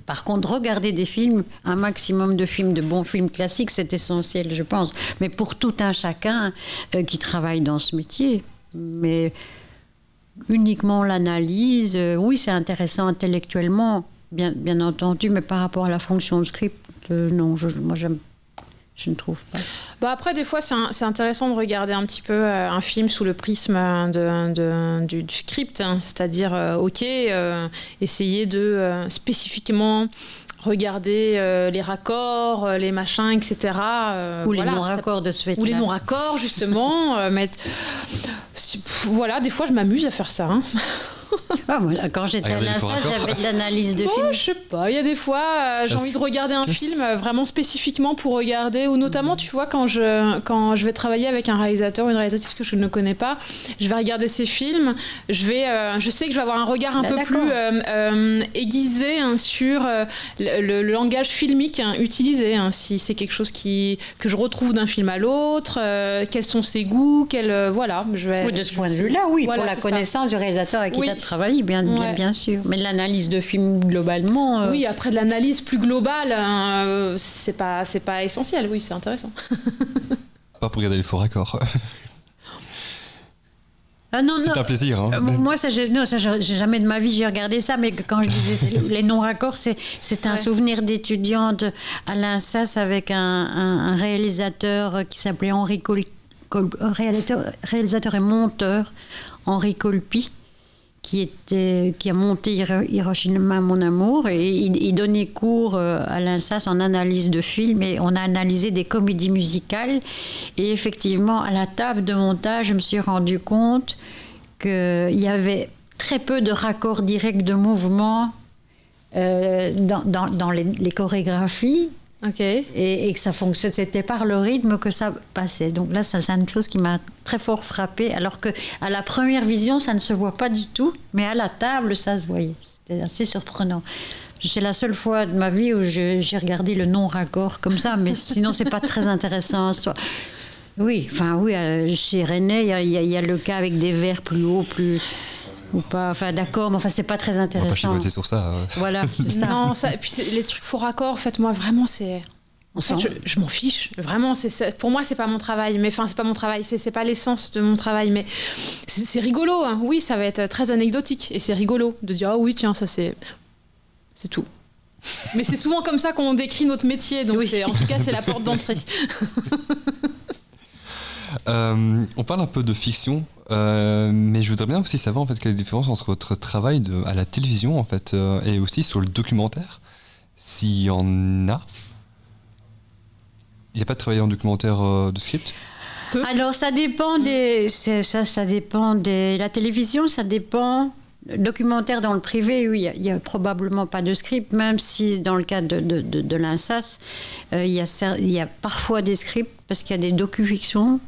par contre, regarder des films, un maximum de films, de bons films classiques, c'est essentiel, je pense. Mais pour tout un chacun qui travaille dans ce métier. Mais uniquement l'analyse, oui, c'est intéressant intellectuellement, bien entendu, mais par rapport à la fonction de script, non, moi je ne trouve pas. Bah après, des fois, c'est intéressant de regarder un petit peu un film sous le prisme du script, c'est-à-dire, essayer de spécifiquement regarder les raccords, les machins, etc. Ou les non-raccords de ce fait-là. Ou les non-raccords, justement. Voilà, des fois, je m'amuse à faire ça. Voilà, quand j'étais à l'INSA, j'avais de l'analyse de films. Je sais pas, il y a des fois, j'ai envie de regarder un film vraiment spécifiquement pour regarder, ou notamment, tu vois, quand je vais travailler avec un réalisateur ou une réalisatrice que je ne connais pas, je vais regarder ses films, je sais que je vais avoir un regard un peu plus aiguisé sur le langage filmique utilisé, si c'est quelque chose que je retrouve d'un film à l'autre, quels sont ses goûts, voilà. Oui, de ce point de vue-là, oui, voilà, pour la connaissance du réalisateur avec qui tu as travaillé, bien sûr. Mais l'analyse de film globalement... Oui, après de l'analyse plus globale, c'est pas essentiel, oui, c'est intéressant. Pas pour regarder les faux raccords. C'est un plaisir. Moi, j'ai jamais de ma vie j'ai regardé ça, mais quand je disais les non-raccords, c'est un souvenir d'étudiante à l'INSAS avec un réalisateur qui s'appelait Henri réalisateur et monteur Henri Colpi, qui a monté Hiroshima Mon Amour, et il donnait cours à l'INSAS en analyse de films, et on a analysé des comédies musicales, et effectivement à la table de montage je me suis rendu compte qu'il y avait très peu de raccords directs de mouvement dans les chorégraphies. Okay. Et que ça fonctionne, c'était par le rythme que ça passait. Donc là, ça, c'est une chose qui m'a très fort frappée, alors qu'à la première vision, ça ne se voit pas du tout, mais à la table, ça se voyait. C'était assez surprenant. C'est la seule fois de ma vie où j'ai regardé le non-raccord comme ça, mais sinon, c'est pas très intéressant. Oui, chez René, il y a le cas avec des verres plus hauts, plus... ou pas, d'accord, mais c'est pas très intéressant. On va pas chipoter sur ça. Voilà, ça. Non, et puis les trucs faux raccords, en fait, moi, vraiment, c'est... En fait, je m'en fiche. Vraiment, pour moi, c'est pas mon travail. Mais enfin, c'est pas mon travail. C'est pas l'essence de mon travail. Mais c'est rigolo. Hein. Oui, ça va être très anecdotique. Et c'est rigolo de dire, ah oui, tiens, ça c'est tout. Mais c'est souvent comme ça qu'on décrit notre métier. Donc, en tout cas, c'est la porte d'entrée. On parle un peu de fiction, mais je voudrais bien aussi savoir en fait quelle est la différence entre votre travail à la télévision en fait et aussi sur le documentaire, s'il y en a. Il n'y a pas de travail en documentaire de script? Alors ça dépend ça dépend des. La télévision, ça dépend. Le documentaire dans le privé, oui, il y a probablement pas de script, même si dans le cas de l'INSAS, il y a parfois des scripts parce qu'il y a des docu-fictions.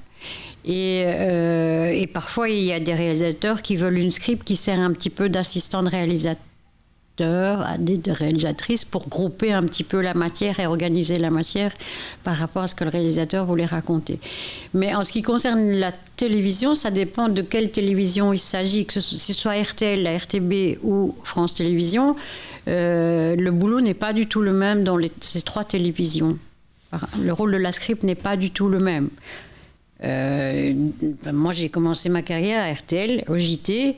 Et parfois, il y a des réalisateurs qui veulent une script qui sert un petit peu d'assistant de réalisateur à des réalisatrices pour grouper un petit peu la matière et organiser la matière par rapport à ce que le réalisateur voulait raconter. Mais en ce qui concerne la télévision, ça dépend de quelle télévision il s'agit, que ce soit RTL, la RTB ou France Télévisions. Le boulot n'est pas du tout le même dans ces trois télévisions. Le rôle de la script n'est pas du tout le même. Moi, j'ai commencé ma carrière à RTL, au JT,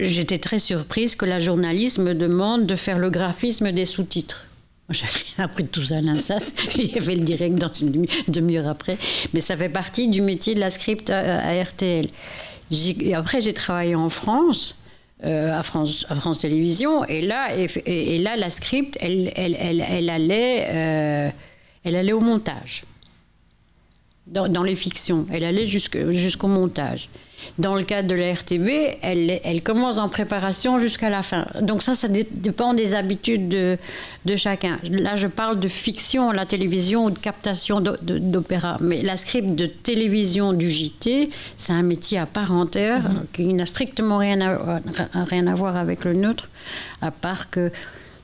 j'étais très surprise que la journaliste me demande de faire le graphisme des sous-titres. Moi, j'avais rien appris de tout ça à l'INSAS. Il y avait le direct dans une demi-heure après. Mais ça fait partie du métier de la script à RTL. Après, j'ai travaillé en France. À France Télévisions. Et là, la script, elle allait au montage. Dans les fictions. Elle allait jusqu'au montage. Dans le cadre de la RTB, elle commence en préparation jusqu'à la fin. Donc ça dépend des habitudes de chacun. Là, je parle de fiction, la télévision ou de captation d'opéra. Mais la script de télévision du JT, c'est un métier à part entière qui n'a strictement rien à voir avec le nôtre, à part que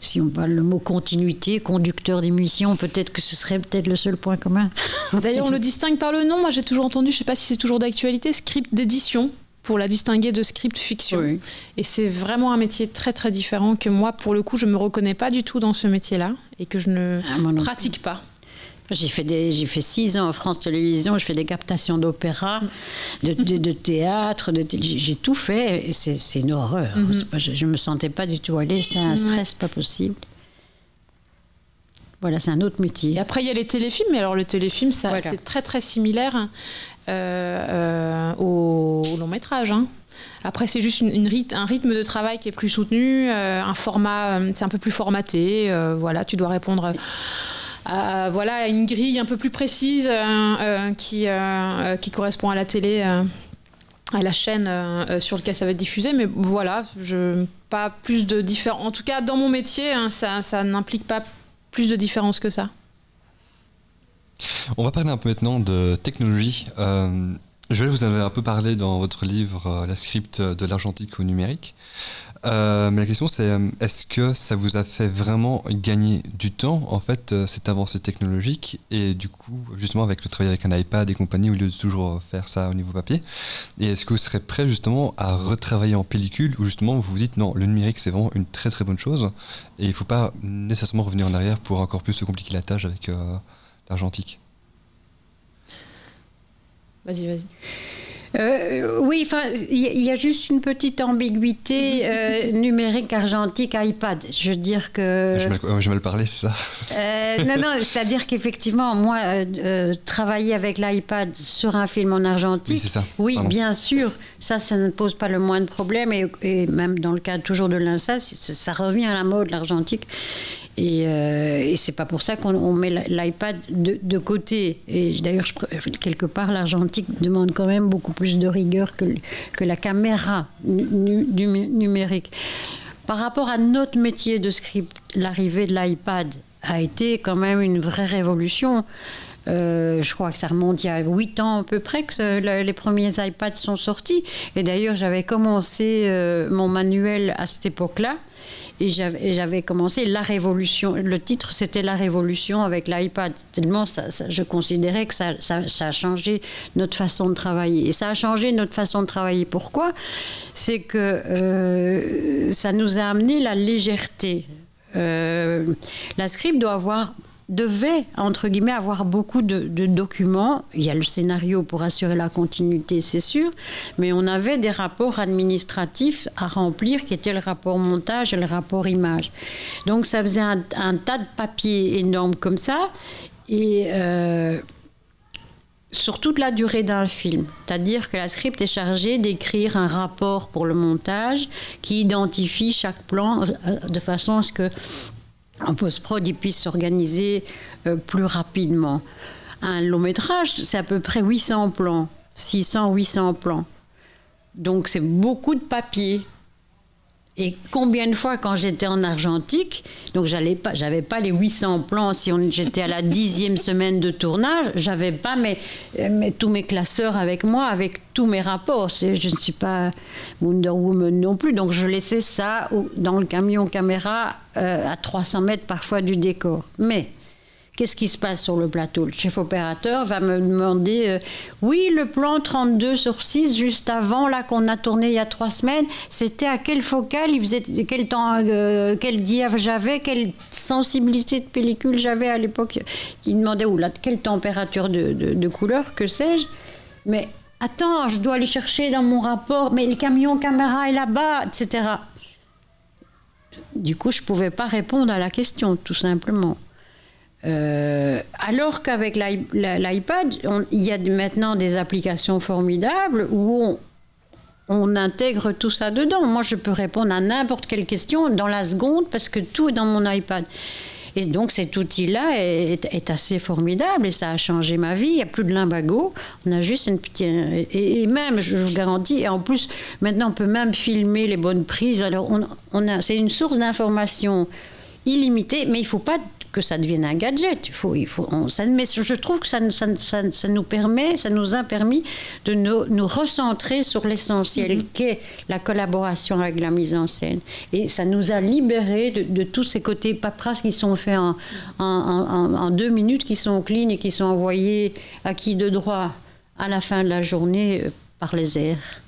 si on parle le mot continuité, conducteur d'émission, peut-être que ce serait le seul point commun. D'ailleurs, on le distingue par le nom. Moi, j'ai toujours entendu, je ne sais pas si c'est toujours d'actualité, script d'édition, pour la distinguer de script fiction. Oui. Et c'est vraiment un métier très, très différent que moi, pour le coup, je ne me reconnais pas du tout dans ce métier-là et que je ne pratique pas. J'ai fait 6 ans en France Télévisions, je fais des captations d'opéra, de théâtre, j'ai tout fait, et c'est une horreur. Je ne me sentais pas du tout à l'aise, c'était un stress pas possible. Voilà, c'est un autre métier. Et après, il y a les téléfilms, mais alors le téléfilm, c'est très très similaire au long métrage. Après, c'est juste un rythme de travail qui est plus soutenu, un format, c'est un peu plus formaté. Voilà, tu dois répondre à une grille un peu plus précise qui correspond à la télé, à la chaîne sur laquelle ça va être diffusé. Mais voilà, pas plus de différence. En tout cas, dans mon métier, ça n'implique pas plus de différence que ça. On va parler un peu maintenant de technologie. Joël, vous avez un peu parlé dans votre livre La script de l'argentique au numérique. Mais la question c'est, est-ce que ça vous a fait vraiment gagner du temps, en fait, cette avancée technologique, et du coup, justement, avec le travail avec un iPad et compagnie, au lieu de toujours faire ça au niveau papier, et est-ce que vous serez prêt, justement, à retravailler en pellicule, ou justement, vous vous dites, non, le numérique, c'est vraiment une très très bonne chose, et il ne faut pas nécessairement revenir en arrière pour encore plus se compliquer la tâche avec l'argentique? Vas-y. Oui, enfin, il y a juste une petite ambiguïté numérique, argentique, iPad. Je veux dire que... J'ai mal parlé, c'est ça? Non, c'est-à-dire qu'effectivement, moi, travailler avec l'iPad sur un film en argentique, oui, c'est ça. Oui, bien sûr, ça ne pose pas le moindre problème. Et même dans le cadre toujours de l'INSAS, ça revient à la mode, l'argentique. Et c'est pas pour ça qu'on met l'iPad de côté. Et d'ailleurs, quelque part, l'argentique demande quand même beaucoup plus de rigueur que la caméra numérique. Par rapport à notre métier de script, l'arrivée de l'iPad a été quand même une vraie révolution. Je crois que ça remonte il y a 8 ans à peu près que les premiers iPads sont sortis. Et d'ailleurs, j'avais commencé mon manuel à cette époque-là. Et j'avais commencé la révolution. Le titre, c'était La Révolution avec l'iPad. Tellement je considérais que ça a changé notre façon de travailler. Et ça a changé notre façon de travailler. Pourquoi? C'est que ça nous a amené la légèreté. La script devait, entre guillemets, avoir beaucoup de documents. Il y a le scénario pour assurer la continuité, c'est sûr, mais on avait des rapports administratifs à remplir qui étaient le rapport montage et le rapport image. Donc ça faisait un tas de papiers énormes comme ça. Et sur toute la durée d'un film. C'est-à-dire que la script est chargée d'écrire un rapport pour le montage qui identifie chaque plan de façon à ce que en post-prod, il puisse s'organiser plus rapidement. Un long métrage, c'est à peu près 800 plans, 600-800 plans. Donc c'est beaucoup de papier. Et combien de fois, quand j'étais en argentique, donc j'avais pas les 800 plans, si j'étais à la 10e semaine de tournage, j'avais pas tous mes classeurs avec moi, avec tous mes rapports. Je ne suis pas Wonder Woman non plus, donc je laissais ça dans le camion caméra à 300 mètres parfois du décor. Mais qu'est-ce qui se passe sur le plateau? Le chef opérateur va me demander oui, le plan 32/6, juste avant, là, qu'on a tourné il y a 3 semaines, c'était à quelle focale, il faisait, quel temps, quel diaph j'avais, quelle sensibilité de pellicule j'avais à l'époque. Il demandait quelle température de couleur, que sais-je. Mais attends, je dois aller chercher dans mon rapport, mais le camion caméra est là-bas, etc. Du coup, je ne pouvais pas répondre à la question, tout simplement. Alors qu'avec l'iPad, il y a maintenant des applications formidables où on intègre tout ça dedans. Moi, je peux répondre à n'importe quelle question dans la seconde parce que tout est dans mon iPad. Et donc cet outil-là est assez formidable et ça a changé ma vie. Il n'y a plus de limbago, on a juste une petite... Et même, je vous garantis, et en plus, maintenant on peut même filmer les bonnes prises. Alors c'est une source d'information illimitée, mais il ne faut pas que ça devienne un gadget. Mais je trouve que ça nous a permis de nous recentrer sur l'essentiel, qu'est la collaboration avec la mise en scène. Et ça nous a libérés de tous ces côtés paperasse qui sont faits en 2 minutes, qui sont clean et qui sont envoyés à qui de droit à la fin de la journée par les airs.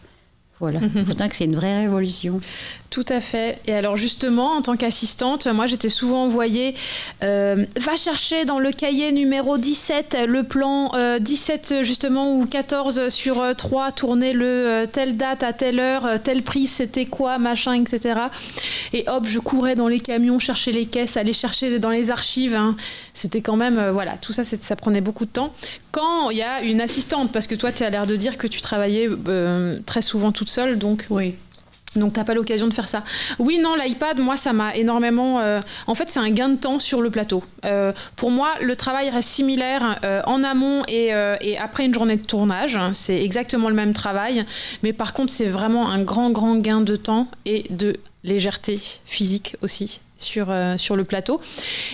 Voilà, pourtant que c'est une vraie révolution. Tout à fait. Et alors justement, en tant qu'assistante, moi j'étais souvent envoyée va chercher dans le cahier numéro 17 le plan 17 justement ou 14 sur 3, tournez-le telle date à telle heure, telle prise c'était quoi, machin, etc. Et hop, je courais dans les camions, chercher les caisses, aller chercher dans les archives. Hein. C'était quand même, voilà, tout ça, ça prenait beaucoup de temps. Quand il y a une assistante, parce que toi tu as l'air de dire que tu travaillais très souvent toute seule, donc... Oui. Donc t'as pas l'occasion de faire ça. Oui, non, l'iPad, moi, ça m'a énormément... En fait, c'est un gain de temps sur le plateau. Pour moi, le travail reste similaire en amont et après une journée de tournage. C'est exactement le même travail. Mais par contre, c'est vraiment un grand, grand gain de temps et de légèreté physique aussi sur le plateau.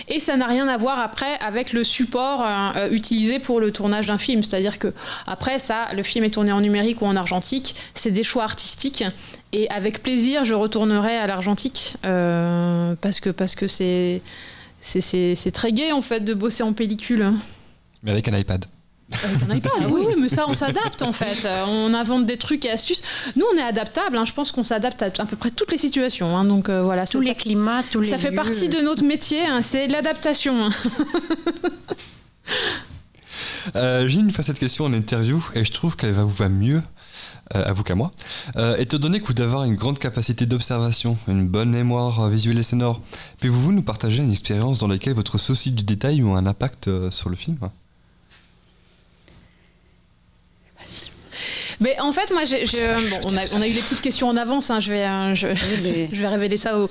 Et ça n'a rien à voir après avec le support utilisé pour le tournage d'un film. C'est-à-dire que après ça, le film est tourné en numérique ou en argentique. C'est des choix artistiques. Et avec plaisir, je retournerai à l'argentique parce que c'est très gai en fait de bosser en pellicule. Mais avec un iPad. Avec un iPad, oui, mais ça on s'adapte en fait. On invente des trucs et astuces. Nous on est adaptable, hein. Je pense qu'on s'adapte à peu près toutes les situations. Hein. Donc voilà, tous les climats, tous les lieux. Ça fait partie de notre métier, hein. C'est l'adaptation. J'ai une fois cette question en interview et je trouve qu'elle va mieux à vous qu'à moi. Étant donné que vous devez avoir une grande capacité d'observation, une bonne mémoire visuelle et sonore, pouvez-vous nous partager une expérience dans laquelle votre souci du détail a eu un impact sur le film ? Mais en fait, moi, on a eu les petites questions en avance. Hein, je vais révéler ça aux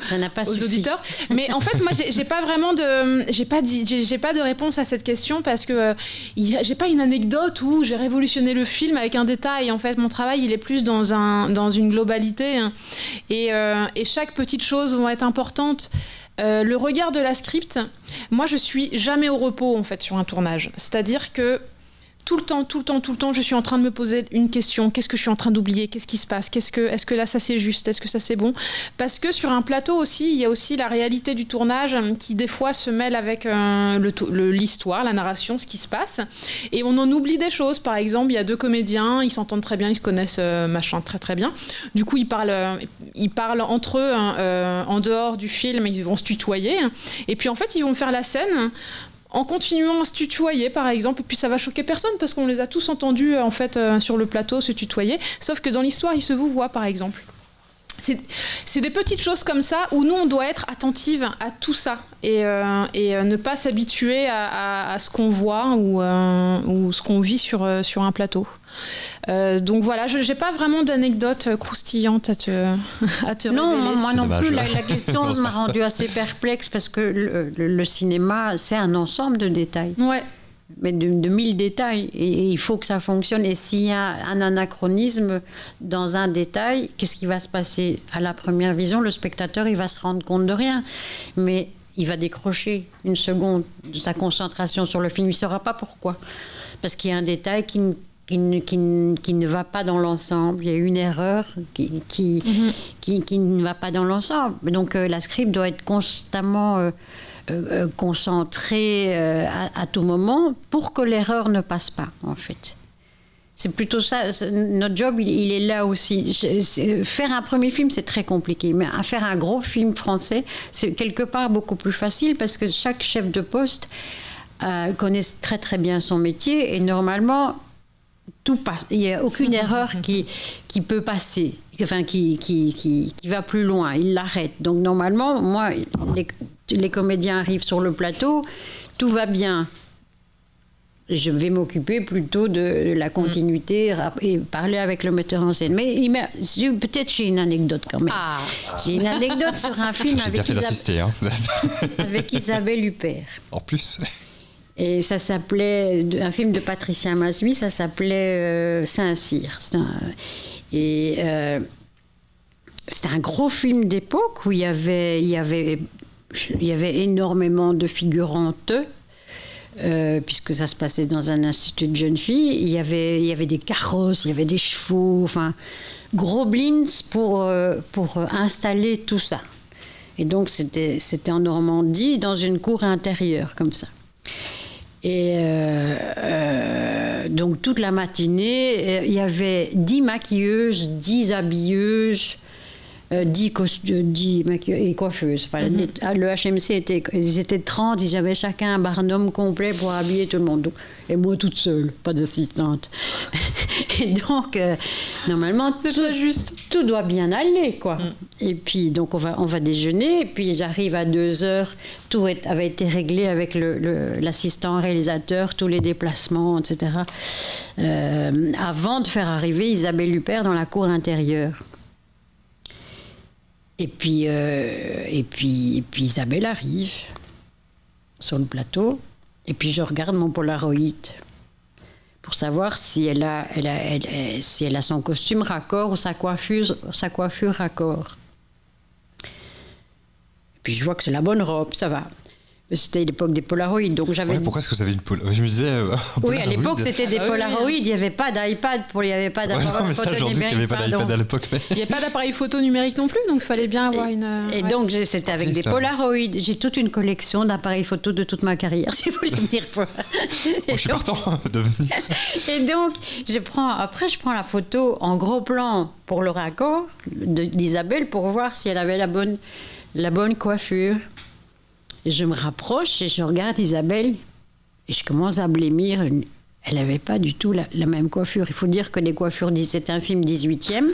auditeurs. Mais en fait, moi, j'ai pas de réponse à cette question parce que j'ai pas une anecdote où j'ai révolutionné le film avec un détail. En fait, mon travail, il est plus dans une globalité, hein. Et chaque petite chose va être importante. Le regard de la script, moi, je suis jamais au repos en fait sur un tournage. C'est-à-dire que tout le temps, je suis en train de me poser une question. Qu'est-ce que je suis en train d'oublier ? Qu'est-ce qui se passe ? Est-ce que là, ça c'est juste ? Est-ce que ça c'est bon ? Parce que sur un plateau aussi, il y a aussi la réalité du tournage qui des fois se mêle avec l'histoire, la narration, ce qui se passe. Et on en oublie des choses. Par exemple, il y a 2 comédiens, ils s'entendent très bien, ils se connaissent machin très très bien. Du coup, ils parlent entre eux en dehors du film, ils vont se tutoyer. Et puis en fait, ils vont faire la scène en continuant à se tutoyer par exemple, et puis ça va choquer personne parce qu'on les a tous entendus en fait sur le plateau se tutoyer, sauf que dans l'histoire ils se vous voient par exemple. c'est des petites choses comme ça où nous on doit être attentive à tout ça et ne pas s'habituer à ce qu'on voit ou ce qu'on vit sur un plateau. Donc voilà, je n'ai pas vraiment d'anecdote croustillante à te Non, révéler. moi non dommage. plus. La question m'a rendue assez perplexe parce que le cinéma, c'est un ensemble de détails. Ouais. Mais de 1000 détails. Et il faut que ça fonctionne. Et s'il y a un anachronisme dans un détail, qu'est-ce qui va se passer? À la première vision, le spectateur, il va se rendre compte de rien. Mais il va décrocher une seconde de sa concentration sur le film. Il ne saura pas pourquoi. Parce qu'il y a un détail qui ne va pas dans l'ensemble. Il y a une erreur qui ne va pas dans l'ensemble. Donc la script doit être constamment concentrée à tout moment pour que l'erreur ne passe pas, en fait. C'est plutôt ça. Notre job, il est là aussi. Faire un premier film, c'est très compliqué. Mais faire un gros film français, c'est quelque part beaucoup plus facile parce que chaque chef de poste connaît très très bien son métier et normalement, tout passe. Il n'y a aucune erreur qui peut passer, enfin qui va plus loin. Il l'arrête. Donc normalement, moi, les comédiens arrivent sur le plateau, tout va bien. Je vais m'occuper plutôt de la continuité et parler avec le metteur en scène. Mais peut-être j'ai une anecdote quand même. J'ai une anecdote sur un film J'ai bien fait d'assister. Hein. avec Isabelle Huppert. En plus. Et ça s'appelait, un film de Patricia Massuy, ça s'appelait Saint-Cyr. C'était un gros film d'époque où il y avait énormément de figurantes, puisque ça se passait dans un institut de jeunes filles. Il y avait des carrosses, il y avait des chevaux, enfin, gros blims pour installer tout ça. Et donc, c'était en Normandie, dans une cour intérieure, comme ça. Et donc toute la matinée, il y avait 10 maquilleuses, 10 habilleuses, 10 maquilleuses et coiffeuses. Enfin, le HMC, ils étaient 30, ils avaient chacun un barnum complet pour habiller tout le monde. Donc, et moi toute seule, pas d'assistante. Et donc, normalement, tout doit bien aller, quoi. Et puis, donc, on va déjeuner, et puis j'arrive à 2h, tout avait été réglé avec l'assistant réalisateur, tous les déplacements, etc. Avant de faire arriver Isabelle Huppert dans la cour intérieure. Et puis Isabelle arrive sur le plateau, et puis je regarde mon Polaroid pour savoir si elle a son costume raccord ou sa coiffure raccord. Et puis je vois que c'est la bonne robe, ça va. C'était l'époque des Polaroids, donc j'avais... Ouais, pourquoi est-ce que vous avez une Polaroid? Je me disais... oui, à l'époque, c'était des Polaroids, il n'y avait pas d'iPad, il n'y avait pas d'appareil photo numérique. Il n'y avait pas d'iPad à l'époque. Mais... Il n'y avait pas d'appareil photo numérique non plus, donc il fallait bien avoir une... Et donc, c'était avec des Polaroids. J'ai toute une collection d'appareils photo de toute ma carrière, si vous voulez venir voir. Je suis partant de venir. Et donc, je prends la photo en gros plan pour le raccord d'Isabelle pour voir si elle avait la bonne coiffure. Et je me rapproche et je regarde Isabelle et je commence à blêmir. Elle n'avait pas du tout la même coiffure. Il faut dire que les coiffures, c'était un film 18e.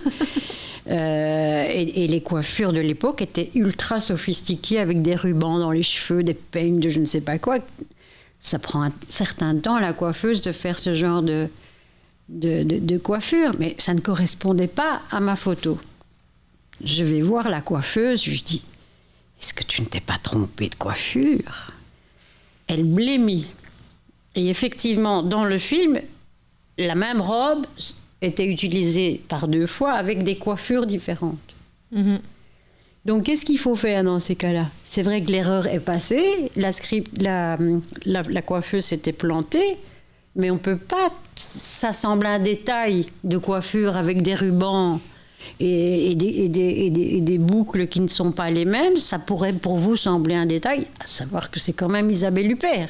Et les coiffures de l'époque étaient ultra sophistiquées avec des rubans dans les cheveux, des peignes de je ne sais pas quoi. Ça prend un certain temps à la coiffeuse de faire ce genre de coiffure, mais ça ne correspondait pas à ma photo. Je vais voir la coiffeuse, je dis... Est-ce que tu ne t'es pas trompée de coiffure? Elle blêmit. Et effectivement, dans le film, la même robe était utilisée par 2 fois avec des coiffures différentes. Donc, qu'est-ce qu'il faut faire dans ces cas-là? C'est vrai que l'erreur est passée, la coiffeuse s'était plantée, mais on ne peut pas s'assembler un détail de coiffure avec des rubans et des boucles qui ne sont pas les mêmes. Ça pourrait pour vous sembler un détail, à savoir que c'est quand même Isabelle Huppert.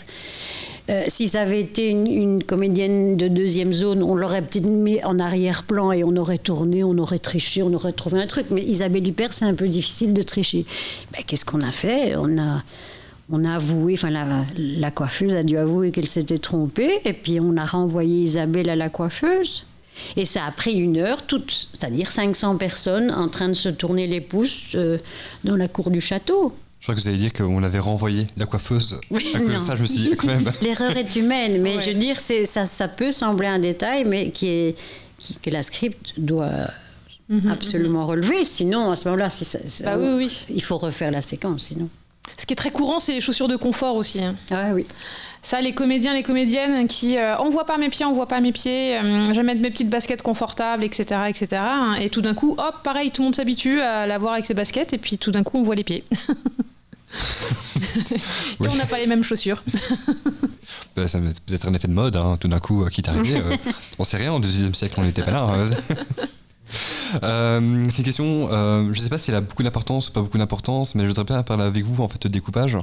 Si ça avait été une comédienne de 2e zone, on l'aurait peut-être mis en arrière-plan et on aurait tourné, on aurait triché, on aurait trouvé un truc. Mais Isabelle Huppert, c'est un peu difficile de tricher. Qu'est-ce qu'on a fait? On a avoué, enfin la coiffeuse a dû avouer qu'elle s'était trompée, et puis on a renvoyé Isabelle à la coiffeuse. Et ça a pris 1 heure, c'est-à-dire 500 personnes en train de se tourner les pouces dans la cour du château. Je crois que vous allez dire qu'on avait renvoyé la coiffeuse. Oui, à cause de non. ça, je me suis dit, quand même. L'erreur est humaine, mais Ouais. je veux dire, ça peut sembler un détail, mais que la script doit absolument relever. Sinon, à ce moment-là, Bah oui. il faut refaire la séquence, sinon. Ce qui est très courant, c'est les chaussures de confort aussi. Hein. Ah oui. Ça, les comédiens, les comédiennes qui on voit pas mes pieds, je vais mettre mes petites baskets confortables, etc., etc. hein. Et tout d'un coup, hop, pareil, tout le monde s'habitue à la voir avec ses baskets, et puis tout d'un coup, on voit les pieds. Et Oui. on n'a pas les mêmes chaussures. Ça peut être un effet de mode, hein, tout d'un coup, qui est arrivé. On sait rien, au XIIe siècle, on n'était pas là. Hein. C'est une question, je ne sais pas si elle a beaucoup d'importance ou pas beaucoup d'importance, mais je voudrais bien parler avec vous en fait de découpage.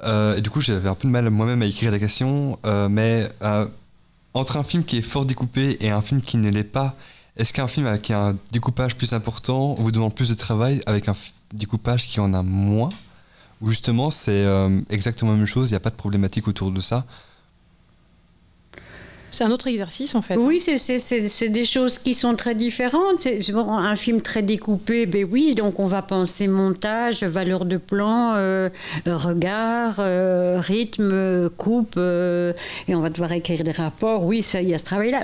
Et du coup, j'avais un peu de mal moi-même à écrire la question, mais entre un film qui est fort découpé et un film qui ne l'est pas, est-ce qu'un film qui a un découpage plus important vous demande plus de travail avec un découpage qui en a moins? Ou justement, c'est exactement la même chose, il n'y a pas de problématique autour de ça? C'est un autre exercice, en fait. Oui, c'est des choses qui sont très différentes. Bon, un film très découpé, ben oui, donc on va penser montage, valeur de plan, regard, rythme, coupe, et on va devoir écrire des rapports. Oui, ça, il y a ce travail-là.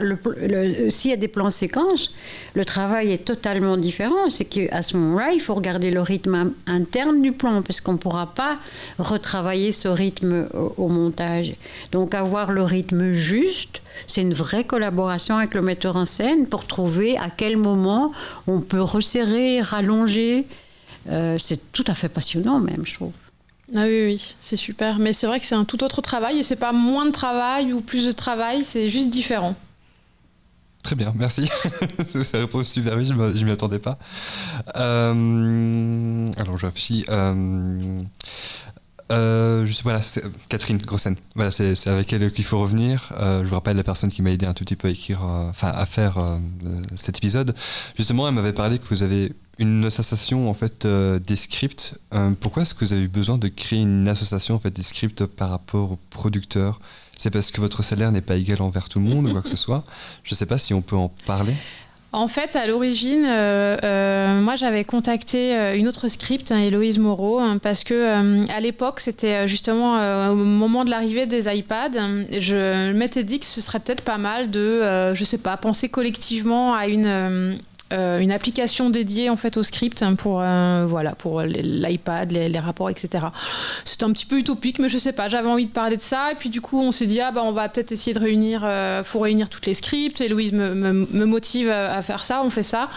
S'il y a des plans séquences, le travail est totalement différent. C'est qu'à ce moment-là, il faut regarder le rythme interne du plan, parce qu'on ne pourra pas retravailler ce rythme au montage. Donc avoir le rythme juste, c'est une vraie collaboration avec le metteur en scène pour trouver à quel moment on peut resserrer, rallonger. C'est tout à fait passionnant même, je trouve. Ah oui, c'est super. Mais c'est vrai que c'est un tout autre travail, et c'est pas moins de travail ou plus de travail, c'est juste différent. Très bien, merci. Ça répond super vite, je ne m'y attendais pas. Alors, je réfléchis. Voilà, Catherine Grossen. Voilà, c'est avec elle qu'il faut revenir. Je vous rappelle la personne qui m'a aidé un tout petit peu à écrire, à faire cet épisode. Justement, elle m'avait parlé que vous avez une association en fait des scripts. Pourquoi est-ce que vous avez eu besoin de créer une association en fait des scripts par rapport aux producteurs? C'est parce que votre salaire n'est pas égal envers tout le monde ou quoi que ce soit? Je ne sais pas si on peut en parler. En fait, à l'origine, moi j'avais contacté une autre script, Héloïse Moreau, parce que à l'époque, c'était justement au moment de l'arrivée des iPads, je m'étais dit que ce serait peut-être pas mal de, je sais pas, penser collectivement à une application dédiée en fait au script pour l'iPad, les rapports, etc. C'était un petit peu utopique, mais je sais pas, j'avais envie de parler de ça, et puis du coup on s'est dit on va peut-être essayer de réunir, faut réunir toutes les scripts. Héloïse me motive à faire ça, on fait ça.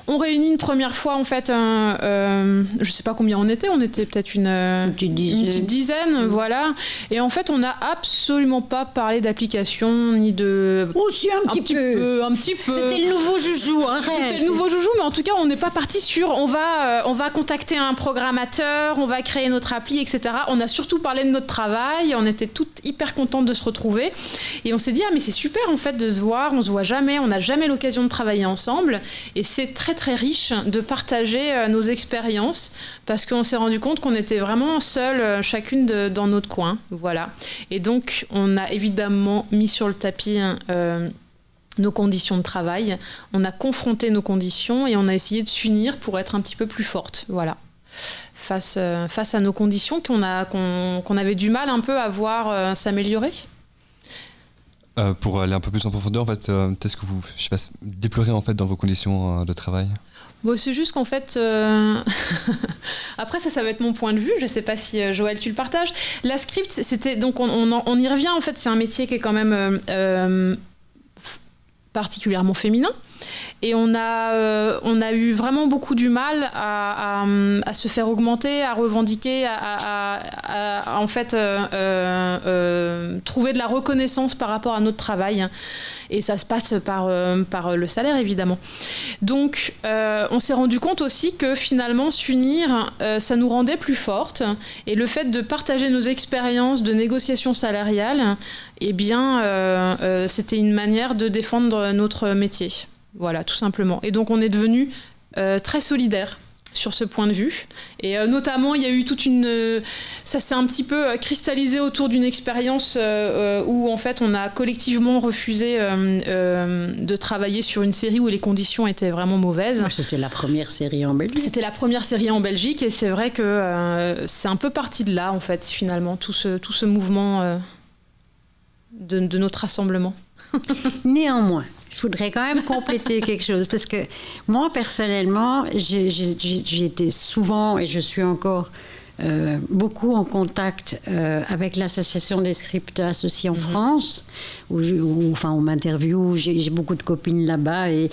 On réunit une première fois en fait, je sais pas combien on était peut-être une petite dizaine, voilà. Et en fait on n'a absolument pas parlé d'application ni de. Aussi un petit peu. C'était le nouveau joujou, arrête. C'était le nouveau joujou, mais en tout cas on n'est pas parti sur on va contacter un programmateur, on va créer notre appli, etc. On a surtout parlé de notre travail, on était toutes hyper contentes de se retrouver, et on s'est dit mais c'est super en fait de se voir, on se voit jamais, on n'a jamais l'occasion de travailler ensemble, et c'est très très riche de partager nos expériences, parce qu'on s'est rendu compte qu'on était vraiment seules, chacune dans notre coin, voilà. Et donc on a évidemment mis sur le tapis nos conditions de travail, on a confronté nos conditions et on a essayé de s'unir pour être un petit peu plus forte, voilà, face à nos conditions qu'on avait du mal un peu à voir s'améliorer. Pour aller un peu plus en profondeur, en fait, qu'est-ce que vous, déplorez en fait dans vos conditions de travail? Bon, c'est juste qu'en fait, après ça va être mon point de vue. Je sais pas si Joël tu le partages. La script, c'était donc on y revient en fait. C'est un métier qui est quand même particulièrement féminin. Et on a eu vraiment beaucoup du mal à se faire augmenter, à revendiquer, à en fait trouver de la reconnaissance par rapport à notre travail. Et ça se passe par le salaire, évidemment. Donc, on s'est rendu compte aussi que finalement, s'unir, ça nous rendait plus fortes. Et le fait de partager nos expériences de négociation salariale, eh bien, c'était une manière de défendre notre métier. Voilà, tout simplement. Et donc, on est devenus très solidaires. sur ce point de vue. Et notamment, il y a eu toute une... ça s'est un petit peu cristallisé autour d'une expérience où, en fait, on a collectivement refusé de travailler sur une série où les conditions étaient vraiment mauvaises. C'était la première série en Belgique. C'était la première série en Belgique, et c'est vrai que c'est un peu parti de là, en fait, finalement, tout ce mouvement de notre rassemblement. Néanmoins, je voudrais quand même compléter quelque chose, parce que moi, personnellement, j'ai été souvent, et je suis encore beaucoup en contact avec l'association des scripts associés en France, où on m'interviewe, j'ai beaucoup de copines là-bas, et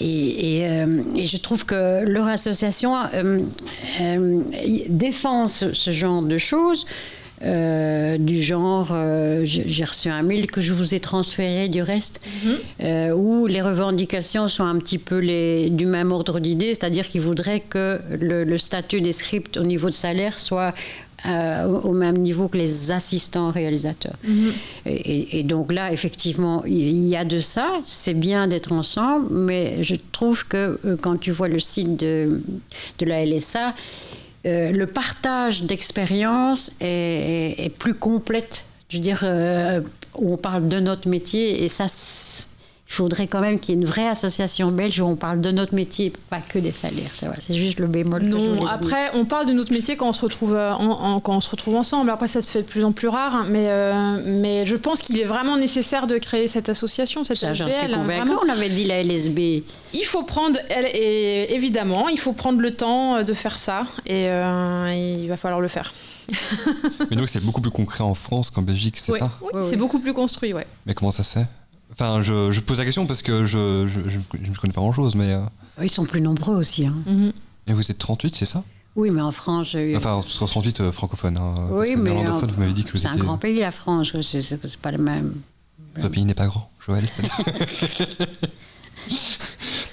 je trouve que leur association défend ce genre de choses. Du genre, j'ai reçu un mail que je vous ai transféré du reste, où les revendications sont un petit peu du même ordre d'idée, c'est-à-dire qu'ils voudraient que le statut des scripts au niveau de salaire soit au même niveau que les assistants réalisateurs. Et donc là, effectivement, il y a de ça, c'est bien d'être ensemble, mais je trouve que quand tu vois le site de la LSA, le partage d'expérience est plus complète. Je veux dire, où on parle de notre métier, et ça, il faudrait quand même qu'il y ait une vraie association belge où on parle de notre métier, pas que des salaires. C'est juste le bémol. Non, après, on parle de notre métier quand on se retrouve, quand on se retrouve ensemble. Après, ça se fait de plus en plus rare, mais je pense qu'il est vraiment nécessaire de créer cette association, cette ça, LSBL. j'en suis convaincue. On avait dit la LSB. Il faut prendre, évidemment, il faut prendre le temps de faire ça, et il va falloir le faire. Mais donc c'est beaucoup plus concret en France qu'en Belgique, c'est ça? Oui, c'est beaucoup plus construit, ouais. Mais comment ça se fait? Enfin, je pose la question parce que je ne connais pas grand-chose, mais... Ils sont plus nombreux aussi. Hein. Et vous êtes 38, c'est ça? Oui, mais en France... Enfin, 38 francophones. Hein, oui, parce que mais néerlandophone, vous m'avez dit que vous étiez... C'est un grand pays, la France. C'est pas le même. Votre pays n'est pas grand, Joël.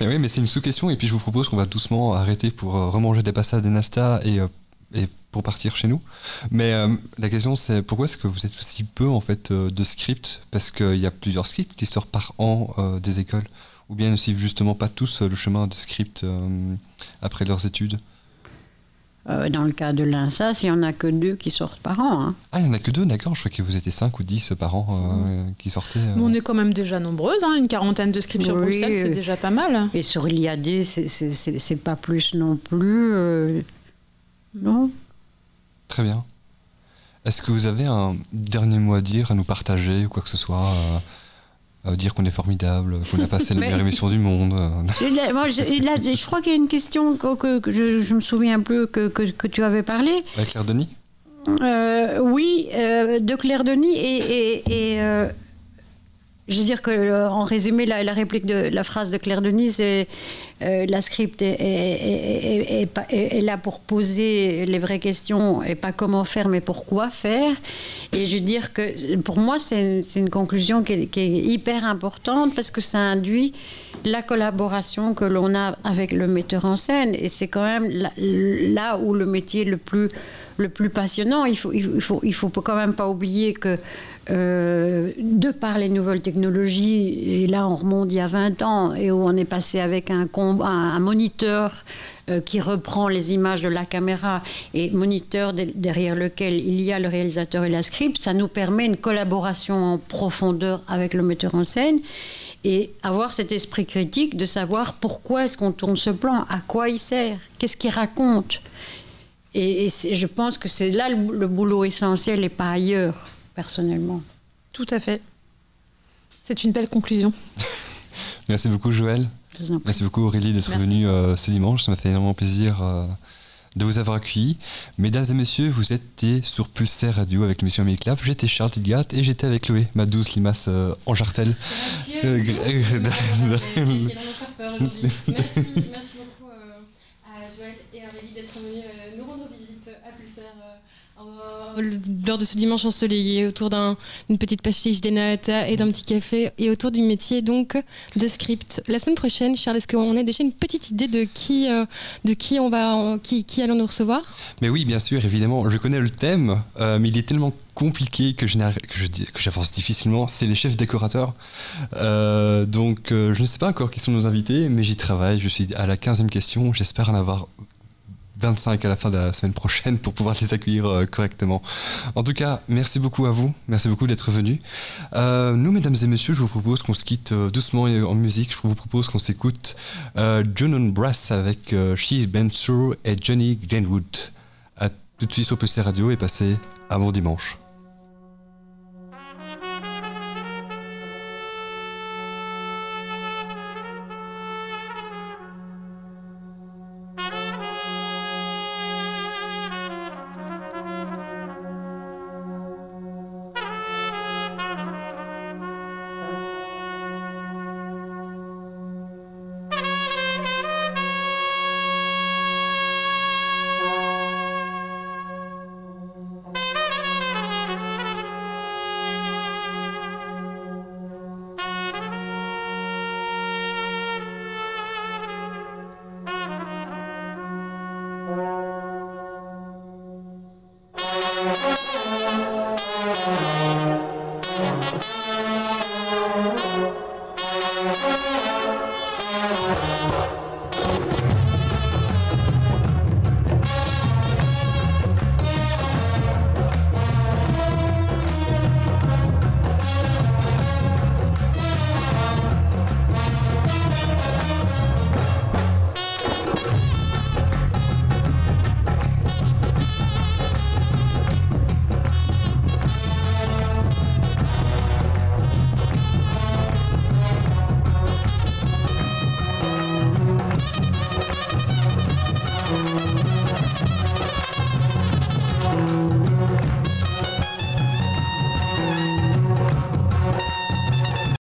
Mais oui, mais c'est une sous-question, et puis je vous propose qu'on va doucement arrêter pour remanger des pastas de Nasta et pour partir chez nous. Mais la question, c'est pourquoi est-ce que vous êtes aussi peu en fait de scripts? Parce qu'il y a plusieurs scripts qui sortent par an des écoles, ou bien ne suivent justement pas tous le chemin de script après leurs études? Dans le cas de l'INSAS, il n'y en a que 2 qui sortent par an. Hein. Ah, il n'y en a que 2, d'accord. Je crois que vous étiez 5 ou 10 par an qui sortaient. Mais on est quand même déjà nombreuses, hein. Une quarantaine de scripts sur Bruxelles, c'est déjà pas mal. Et sur l'IAD, c'est pas plus non plus. Non. Très bien. Est-ce que vous avez un dernier mot à dire, à nous partager, ou quoi que ce soit dire qu'on est formidable, qu'on a passé la meilleure émission du monde. Je crois qu'il y a une question que je me souviens plus que tu avais parlé. Avec Claire Denis Oui, de Claire Denis. Et je veux dire qu'en résumé, la réplique de la phrase de Claire Denis, c'est la script est là pour poser les vraies questions, et pas comment faire, mais pourquoi faire. Et je veux dire que pour moi, c'est une conclusion qui est hyper importante, parce que ça induit la collaboration que l'on a avec le metteur en scène. Et c'est quand même là où le métier le plus passionnant. Il faut quand même pas oublier que de par les nouvelles technologies, et là on remonte il y a 20 ans, et où on est passé avec un moniteur qui reprend les images de la caméra, et moniteur derrière lequel il y a le réalisateur et la script, ça nous permet une collaboration en profondeur avec le metteur en scène, et avoir cet esprit critique de savoir pourquoi est-ce qu'on tourne ce plan, à quoi il sert, qu'est-ce qu'il raconte. Et je pense que c'est là le boulot essentiel, et pas ailleurs, personnellement. Tout à fait. C'est une belle conclusion. Merci beaucoup, Joël. Merci beaucoup, Aurélie, d'être venue ce dimanche. Ça m'a fait énormément plaisir de vous avoir accueillis. Mesdames et messieurs, vous étiez sur Pulsar Radio avec l'émission Amélie Clap. J'étais Charles Tidgat et j'étais avec Chloé, ma douce limace en jartel. Merci beaucoup à Joël et à Aurélie d'être venus nous rendre visite à Pulsar lors de ce dimanche ensoleillé, autour d'une petite pastiche des nata et d'un petit café, et autour du métier donc de script. La semaine prochaine, Charles, est-ce qu'on a déjà une petite idée de qui allons nous recevoir? Mais oui, bien sûr, évidemment. Je connais le thème, mais il est tellement compliqué que j'avance difficilement. C'est les chefs décorateurs. Donc, je ne sais pas encore qui sont nos invités, mais j'y travaille. Je suis à la 15e question. J'espère en avoir 25 à la fin de la semaine prochaine pour pouvoir les accueillir correctement. En tout cas, merci beaucoup à vous. Merci beaucoup d'être venus. Nous, mesdames et messieurs, je vous propose qu'on se quitte doucement en musique. Je vous propose qu'on s'écoute Junon Brass avec She's Been Through et Johnny Greenwood. À tout de suite sur PC Radio et passez un bon dimanche.